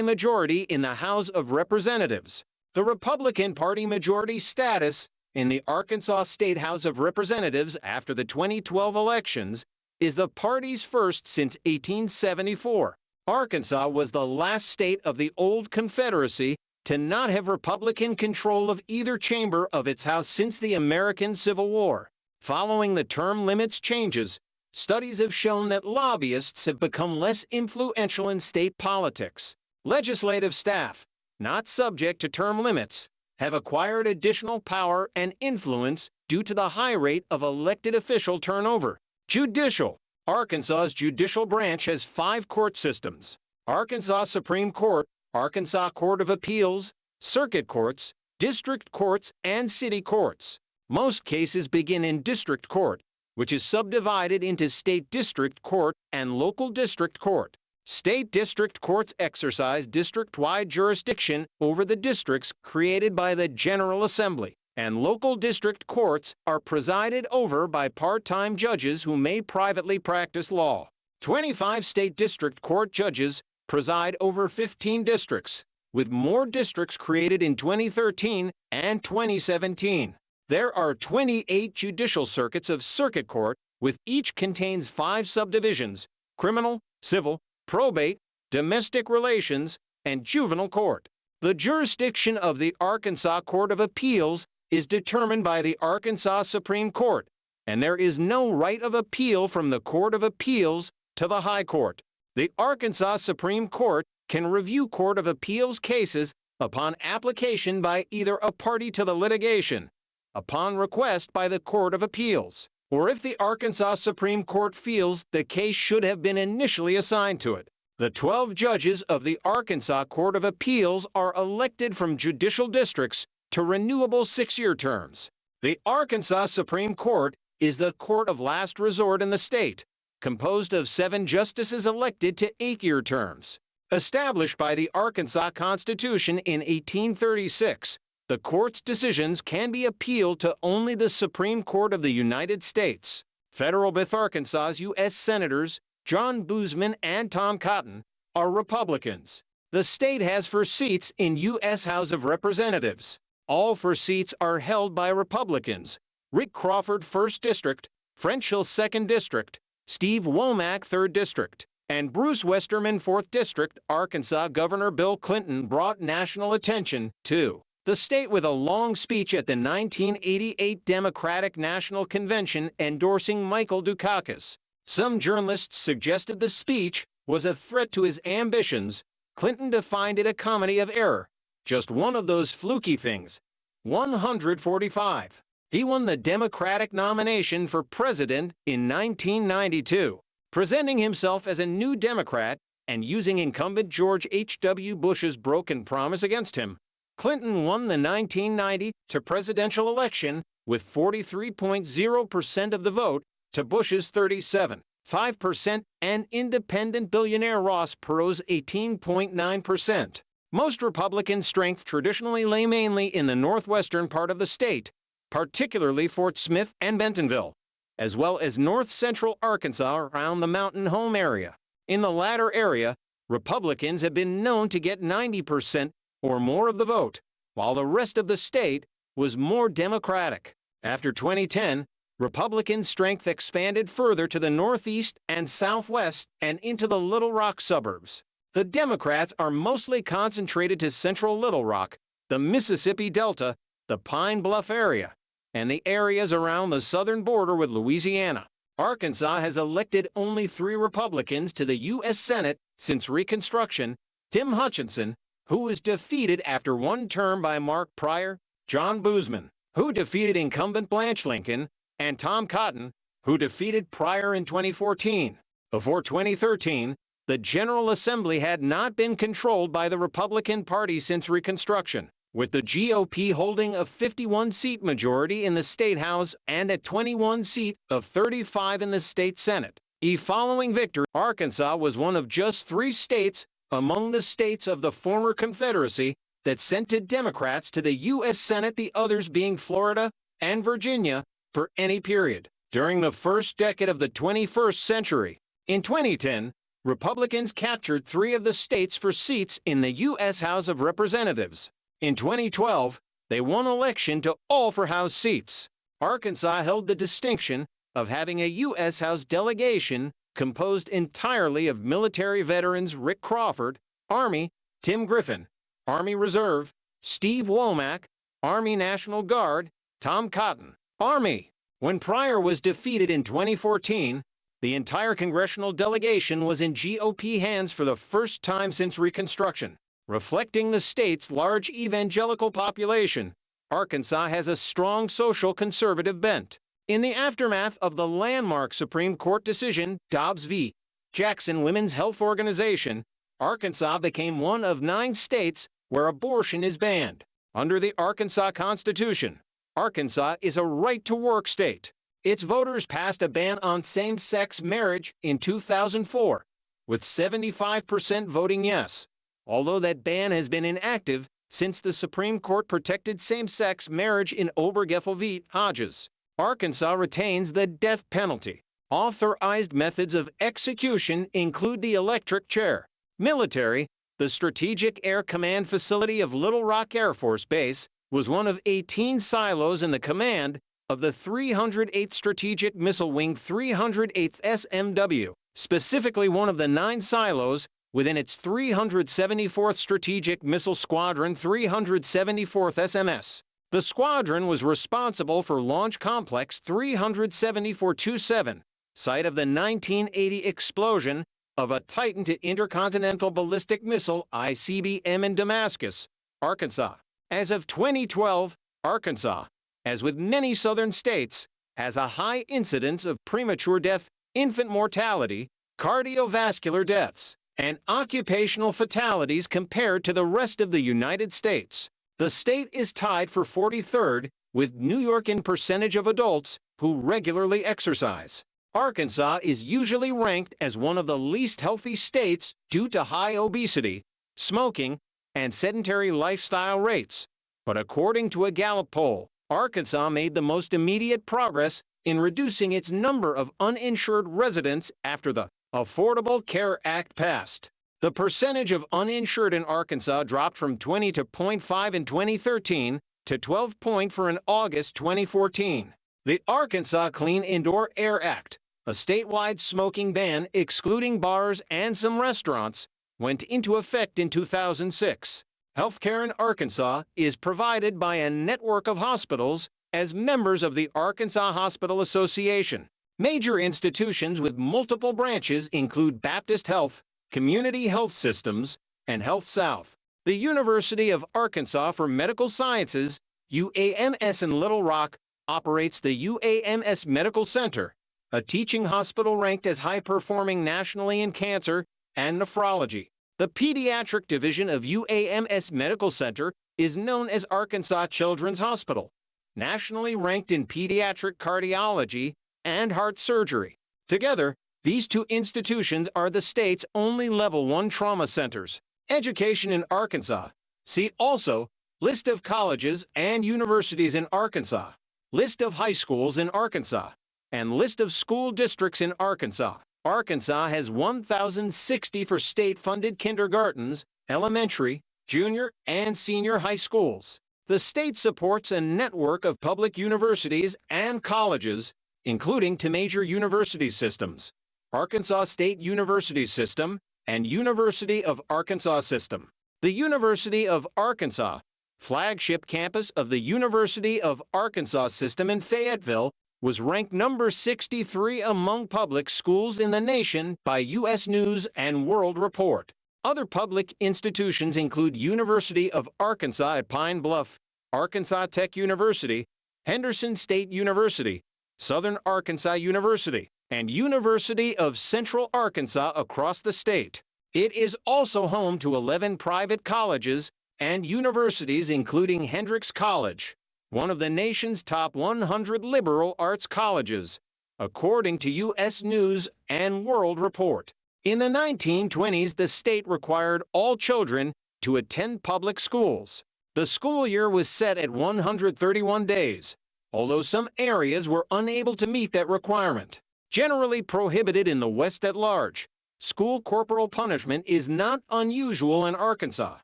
majority in the House of Representatives. The Republican Party majority status in the Arkansas State House of Representatives after the 2012 elections is the party's first since 1874. Arkansas was the last state of the old Confederacy to not have Republican control of either chamber of its House since the American Civil War. Following the term limits changes, studies have shown that lobbyists have become less influential in state politics. Legislative staff, not subject to term limits, have acquired additional power and influence due to the high rate of elected official turnover. Judicial. Arkansas's judicial branch has 5 court systems: Arkansas Supreme Court, Arkansas Court of Appeals, circuit courts, district courts, and city courts. Most cases begin in district court, which is subdivided into state district court and local district court. State district courts exercise district-wide jurisdiction over the districts created by the General Assembly, and local district courts are presided over by part-time judges who may privately practice law. 25 state district court judges preside over 15 districts, with more districts created in 2013 and 2017. There are 28 judicial circuits of circuit court, with each contains 5 subdivisions: criminal, civil, probate, domestic relations, and juvenile court. The jurisdiction of the Arkansas Court of Appeals is determined by the Arkansas Supreme Court, and there is no right of appeal from the Court of Appeals to the High Court. The Arkansas Supreme Court can review Court of Appeals cases upon application by either a party to the litigation, upon request by the Court of Appeals, or if the Arkansas Supreme Court feels the case should have been initially assigned to it. The 12 judges of the Arkansas Court of Appeals are elected from judicial districts to renewable 6-year terms. The Arkansas Supreme Court is the court of last resort in the state, composed of 7 justices elected to 8-year terms. Established by the Arkansas Constitution in 1836, the court's decisions can be appealed to only the Supreme Court of the United States. Federal Beth Arkansas's U.S. Senators John Boozman and Tom Cotton are Republicans. The state has 4 seats in U.S. House of Representatives. All 4 seats are held by Republicans: Rick Crawford, 1st District; French Hill, 2nd District; Steve Womack, 3rd District; and Bruce Westerman, 4th District. Arkansas Governor Bill Clinton brought national attention to the state with a long speech at the 1988 Democratic National Convention endorsing Michael Dukakis. Some journalists suggested the speech was a threat to his ambitions. Clinton defined it a comedy of error, just one of those fluky things. 145. He won the Democratic nomination for president in 1992, presenting himself as a new Democrat and using incumbent George H.W. Bush's broken promise against him. Clinton won the 1990 presidential election with 43.0% of the vote to Bush's 37. 5%, and independent billionaire Ross Perot's 18.9%. Most Republican strength traditionally lay mainly in the northwestern part of the state, particularly Fort Smith and Bentonville, as well as north-central Arkansas around the Mountain Home area. In the latter area, Republicans have been known to get 90% or more of the vote, while the rest of the state was more Democratic. After 2010, Republican strength expanded further to the northeast and southwest and into the Little Rock suburbs. The Democrats are mostly concentrated to central Little Rock, the Mississippi Delta, the Pine Bluff area, and the areas around the southern border with Louisiana. Arkansas has elected only 3 Republicans to the U.S. Senate since Reconstruction: Tim Hutchinson, who was defeated after one term by Mark Pryor; John Boozman, who defeated incumbent Blanche Lincoln; and Tom Cotton, who defeated Pryor in 2014. Before 2013, the General Assembly had not been controlled by the Republican Party since Reconstruction, with the GOP holding a 51-seat majority in the State House and a 21-seat of 35 in the State Senate. Following victory, Arkansas was one of just 3 states among the states of the former Confederacy that sent Democrats to the U.S. Senate, the others being Florida and Virginia, for any period during the first decade of the 21st century. In 2010, Republicans captured 3 of the states for seats in the U.S. House of Representatives. In 2012, they won election to all 4 House seats. Arkansas held the distinction of having a U.S. House delegation composed entirely of military veterans: Rick Crawford, Army; Tim Griffin, Army Reserve; Steve Womack, Army National Guard; Tom Cotton, Army. When Pryor was defeated in 2014, the entire congressional delegation was in GOP hands for the first time since Reconstruction. Reflecting the state's large evangelical population, Arkansas has a strong social conservative bent. In the aftermath of the landmark Supreme Court decision, Dobbs v. Jackson Women's Health Organization, Arkansas became one of 9 states where abortion is banned. Under the Arkansas Constitution, Arkansas is a right-to-work state. Its voters passed a ban on same-sex marriage in 2004, with 75% voting yes, although that ban has been inactive since the Supreme Court protected same-sex marriage in Obergefell v. Hodges. Arkansas retains the death penalty. Authorized methods of execution include the electric chair. Military: the Strategic Air Command Facility of Little Rock Air Force Base was one of 18 silos in the command of the 308th Strategic Missile Wing 308th SMW, specifically one of the 9 silos within its 374th Strategic Missile Squadron 374th SMS. The squadron was responsible for Launch Complex 374-27, site of the 1980 explosion of a Titan to Intercontinental Ballistic Missile ICBM in Damascus, Arkansas. As of 2012, Arkansas, as with many southern states, has a high incidence of premature death, infant mortality, cardiovascular deaths, and occupational fatalities compared to the rest of the United States. The state is tied for 43rd with New York in percentage of adults who regularly exercise. Arkansas is usually ranked as one of the least healthy states due to high obesity, smoking, and sedentary lifestyle rates. But according to a Gallup poll, Arkansas made the most immediate progress in reducing its number of uninsured residents after the Affordable Care Act passed. The percentage of uninsured in Arkansas dropped from 20.5 in 2013 to 12.4 in August 2014. The Arkansas Clean Indoor Air Act, a statewide smoking ban excluding bars and some restaurants, went into effect in 2006. Healthcare in Arkansas is provided by a network of hospitals as members of the Arkansas Hospital Association. Major institutions with multiple branches include Baptist Health, Community Health Systems, and Health South. The University of Arkansas for Medical Sciences, UAMS in Little Rock, operates the UAMS Medical Center, a teaching hospital ranked as high-performing nationally in cancer and nephrology. The pediatric division of UAMS Medical Center is known as Arkansas Children's Hospital, nationally ranked in pediatric cardiology and heart surgery. Together, These two institutions are the state's only Level 1 trauma centers. Education in Arkansas. See also, List of colleges and universities in Arkansas, List of high schools in Arkansas, and List of school districts in Arkansas. Arkansas has 1,060 for state-funded kindergartens, elementary, junior, and senior high schools. The state supports a network of public universities and colleges, including two major university systems, Arkansas State University System and University of Arkansas System. The University of Arkansas, flagship campus of the University of Arkansas System in Fayetteville, was ranked number 63 among public schools in the nation by U.S. News and World Report. Other public institutions include University of Arkansas at Pine Bluff, Arkansas Tech University, Henderson State University, Southern Arkansas University, and University of Central Arkansas across the state. It is also home to 11 private colleges and universities including Hendrix College, one of the nation's top 100 liberal arts colleges, according to U.S. News and World Report. In the 1920s, the state required all children to attend public schools. The school year was set at 131 days, although some areas were unable to meet that requirement. Generally prohibited in the West at large, school corporal punishment is not unusual in Arkansas,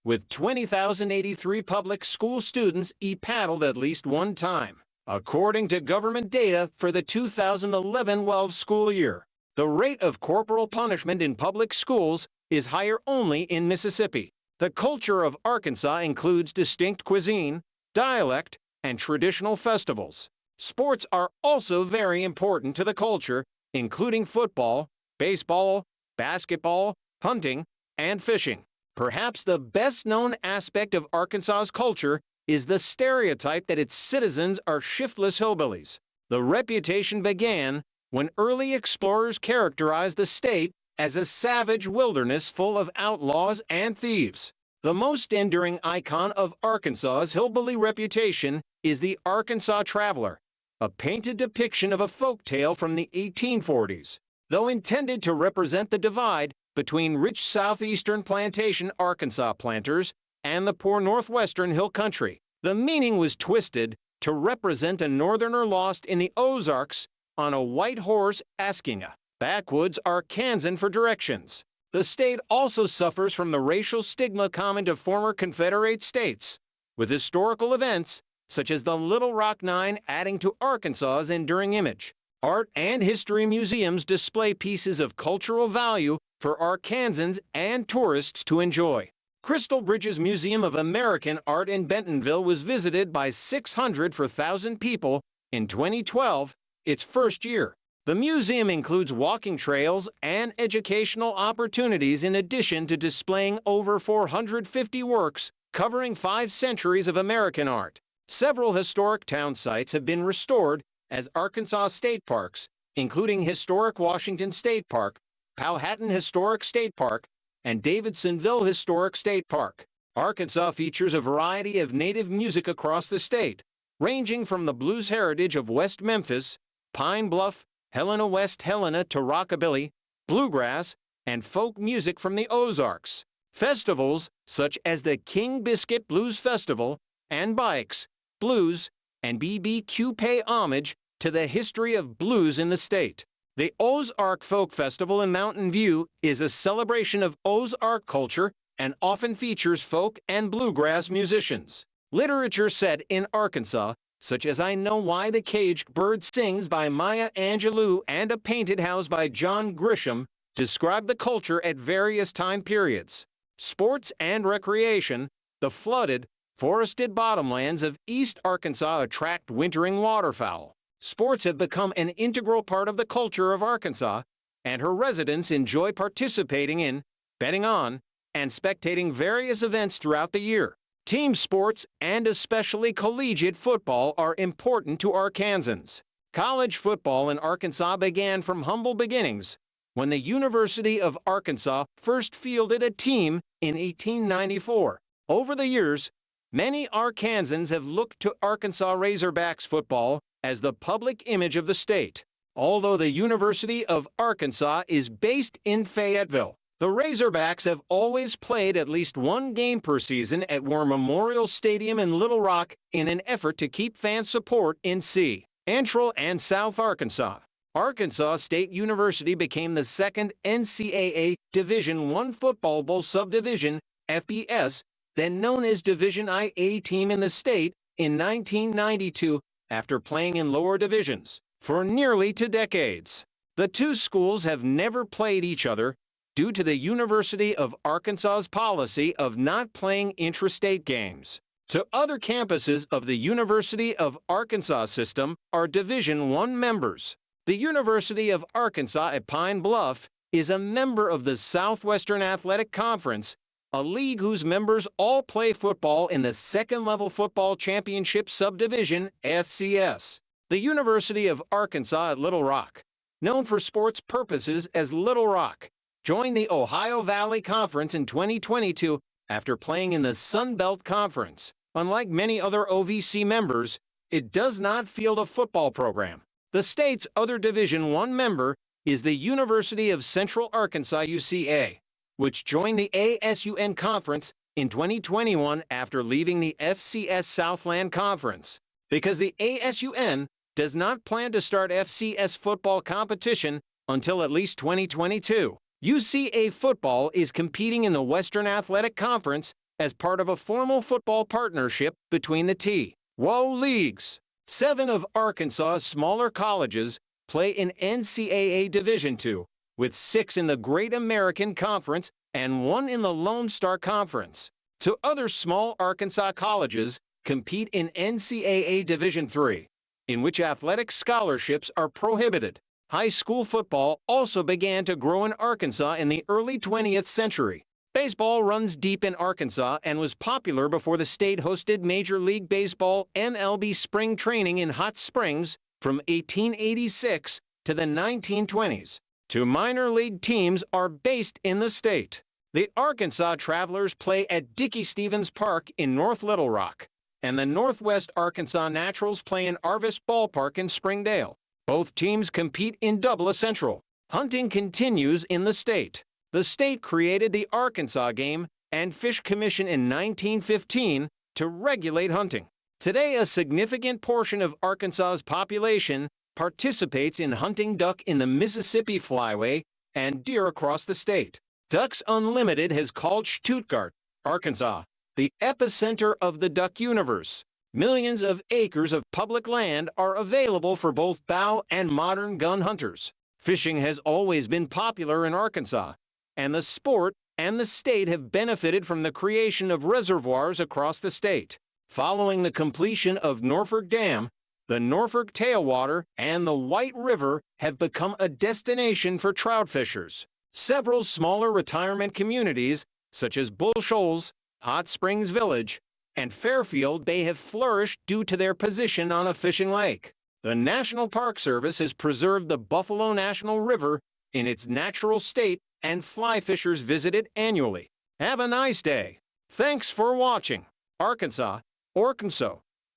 with 20,083 public school students paddled at least one time, according to government data for the 2011-12 school year. The rate of corporal punishment in public schools is higher only in Mississippi. The culture of Arkansas includes distinct cuisine, dialect, and traditional festivals. Sports are also very important to the culture, including football, baseball, basketball, hunting, and fishing. Perhaps the best-known aspect of Arkansas's culture is the stereotype that its citizens are shiftless hillbillies. The reputation began when early explorers characterized the state as a savage wilderness full of outlaws and thieves. The most enduring icon of Arkansas's hillbilly reputation is the Arkansas Traveler, a painted depiction of a folk tale from the 1840s. Though intended to represent the divide between rich southeastern plantation Arkansas planters and the poor northwestern hill country, the meaning was twisted to represent a northerner lost in the Ozarks on a white horse asking a backwoods Arkansan for directions. The state also suffers from the racial stigma common to former Confederate states, with historical events such as the Little Rock Nine adding to Arkansas's enduring image. Art and history museums display pieces of cultural value for Arkansans and tourists to enjoy. Crystal Bridges Museum of American Art in Bentonville was visited by 600,000 people in 2012, its first year. The museum includes walking trails and educational opportunities in addition to displaying over 450 works covering 5 centuries of American art. Several historic town sites have been restored as Arkansas state parks, including historic Washington State Park, Powhatan Historic State Park, and Davidsonville Historic State Park. Arkansas features a variety of native music across the state, ranging from the blues heritage of West Memphis, Pine Bluff, Helena, West Helena to rockabilly, bluegrass, and folk music from the Ozarks. Festivals such as the King Biscuit Blues Festival and Bikes, Blues, and BBQ pay homage to the history of blues in the state. The Ozark Folk Festival in Mountain View is a celebration of Ozark culture and often features folk and bluegrass musicians. Literature set in Arkansas, such as I Know Why the Caged Bird Sings by Maya Angelou and A Painted House by John Grisham, describe the culture at various time periods. Sports and recreation, the flooded, forested bottomlands of East Arkansas attract wintering waterfowl. Sports have become an integral part of the culture of Arkansas, and her residents enjoy participating in, betting on, and spectating various events throughout the year. Team sports, and especially collegiate football, are important to Arkansans. College football in Arkansas began from humble beginnings when the University of Arkansas first fielded a team in 1894. Over the years, many Arkansans have looked to Arkansas Razorbacks football as the public image of the state. Although the University of Arkansas is based in Fayetteville, the Razorbacks have always played at least one game per season at War Memorial Stadium in Little Rock in an effort to keep fan support in Central and South Arkansas. Arkansas State University became the second NCAA Division I Football Bowl subdivision, FBS, then known as Division IA team in the state in 1992 after playing in lower divisions for nearly 2 decades. The two schools have never played each other due to the University of Arkansas's policy of not playing intrastate games. To other campuses of the University of Arkansas system are Division I members. The University of Arkansas at Pine Bluff is a member of the Southwestern Athletic Conference, a league whose members all play football in the second-level football championship subdivision, FCS. The University of Arkansas at Little Rock, known for sports purposes as Little Rock, joined the Ohio Valley Conference in 2022 after playing in the Sun Belt Conference. Unlike many other OVC members, it does not field a football program. The state's other Division I member is the University of Central Arkansas UCA, which joined the ASUN Conference in 2021 after leaving the FCS Southland Conference. Because the ASUN does not plan to start FCS football competition until at least 2022, UCA football is competing in the Western Athletic Conference as part of a formal football partnership between the two leagues. 7 of Arkansas's smaller colleges play in NCAA Division II, with 6 in the Great American Conference and 1 in the Lone Star Conference. 2 other small Arkansas colleges compete in NCAA Division III, in which athletic scholarships are prohibited. High school football also began to grow in Arkansas in the early 20th century. Baseball runs deep in Arkansas and was popular before the state hosted Major League Baseball MLB spring training in Hot Springs from 1886 to the 1920s. 2 minor league teams are based in the state. The Arkansas Travelers play at Dickey-Stevens Park in North Little Rock, and the Northwest Arkansas Naturals play in Arvis Ballpark in Springdale. Both teams compete in Double-A Central. Hunting continues in the state. The state created the Arkansas Game and Fish Commission in 1915 to regulate hunting. Today, a significant portion of Arkansas's population participates in hunting duck in the Mississippi Flyway and deer across the state. Ducks Unlimited has called Stuttgart, Arkansas, the epicenter of the duck universe. Millions of acres of public land are available for both bow and modern gun hunters. Fishing has always been popular in Arkansas, and the sport and the state have benefited from the creation of reservoirs across the state. Following the completion of Norfolk Dam, the Norfolk Tailwater and the White River have become a destination for trout fishers. Several smaller retirement communities, such as Bull Shoals, Hot Springs Village, and Fairfield Bay have flourished due to their position on a fishing lake. The National Park Service has preserved the Buffalo National River in its natural state, and fly fishers visit it annually. Have a nice day. Thanks for watching. Arkansas,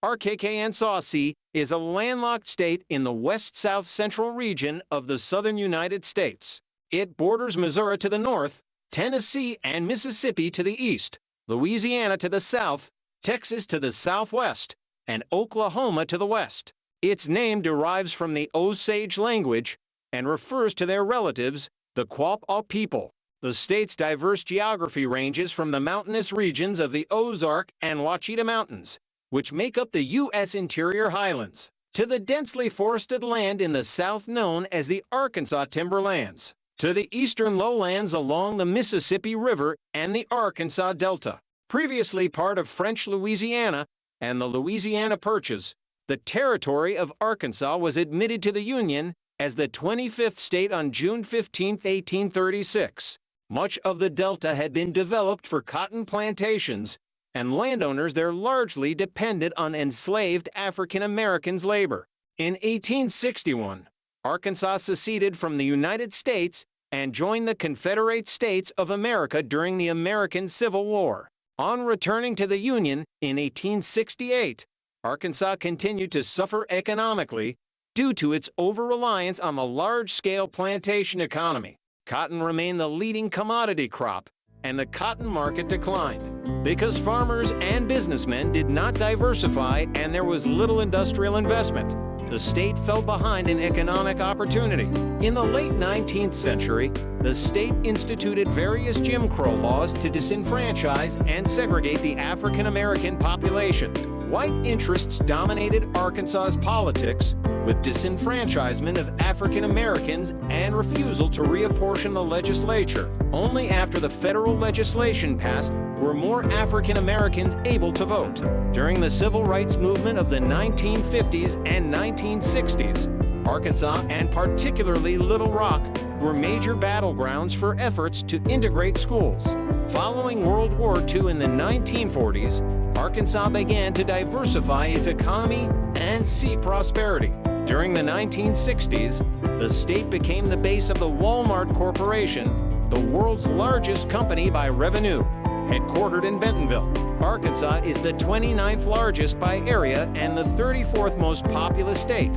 RKKNSAC, is a landlocked state in the west-south central region of the southern United States. It borders Missouri to the north, Tennessee and Mississippi to the east, Louisiana to the south, Texas to the southwest, and Oklahoma to the west. Its name derives from the Osage language and refers to their relatives, the Quapaw people. The state's diverse geography ranges from the mountainous regions of the Ozark and Ouachita Mountains, which make up the U.S. interior highlands, to the densely forested land in the south known as the Arkansas Timberlands, to the eastern lowlands along the Mississippi River and the Arkansas Delta. Previously part of French Louisiana and the Louisiana Purchase, the territory of Arkansas was admitted to the Union as the 25th state on June 15, 1836. Much of the Delta had been developed for cotton plantations, and landowners there largely depended on enslaved African Americans' labor. In 1861, Arkansas seceded from the United States and joined the Confederate States of America during the American Civil War. On returning to the Union in 1868, Arkansas continued to suffer economically due to its over-reliance on the large-scale plantation economy. Cotton remained the leading commodity crop, and the cotton market declined because farmers and businessmen did not diversify and there was little industrial investment. The state fell behind in economic opportunity. In the late 19th century, the state instituted various Jim Crow laws to disenfranchise and segregate the African American population. White interests dominated Arkansas's politics, with disenfranchisement of African Americans and refusal to reapportion the legislature. Only after the federal legislation passed were more African Americans able to vote. During the civil rights movement of the 1950s and 1960s, Arkansas, and particularly Little Rock, were major battlegrounds for efforts to integrate schools. Following World War II in the 1940s, Arkansas began to diversify its economy and see prosperity. During the 1960s, the state became the base of the Walmart Corporation, the world's largest company by revenue. Headquartered in Bentonville, Arkansas is the 29th largest by area and the 34th most populous state,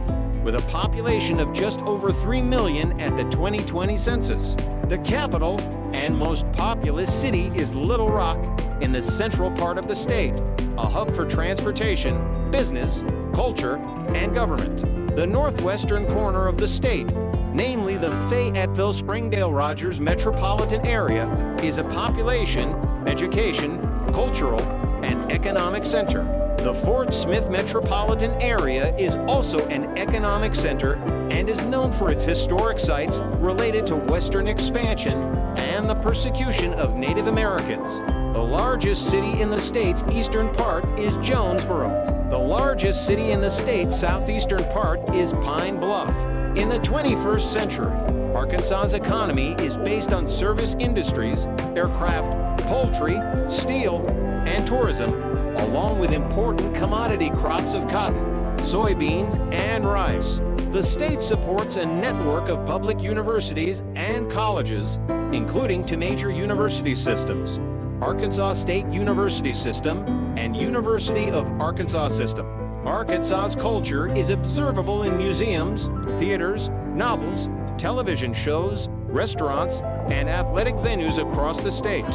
with a population of just over 3 million at the 2020 census. The capital and most populous city is Little Rock in the central part of the state, a hub for transportation, business, culture, and government. The northwestern corner of the state, namely the Fayetteville-Springdale-Rogers metropolitan area, is a population, education, cultural, and economic center. The Fort Smith metropolitan area is also an economic center and is known for its historic sites related to Western expansion and the persecution of Native Americans. The largest city in the state's eastern part is Jonesboro. The largest city in the state's southeastern part is Pine Bluff. In the 21st century, Arkansas's economy is based on service industries, aircraft, poultry, steel, and tourism, along with important commodity crops of cotton, soybeans, and rice. The state supports a network of public universities and colleges, including two major university systems, Arkansas State University System and University of Arkansas System. Arkansas's culture is observable in museums, theaters, novels, television shows, restaurants, and athletic venues across the state.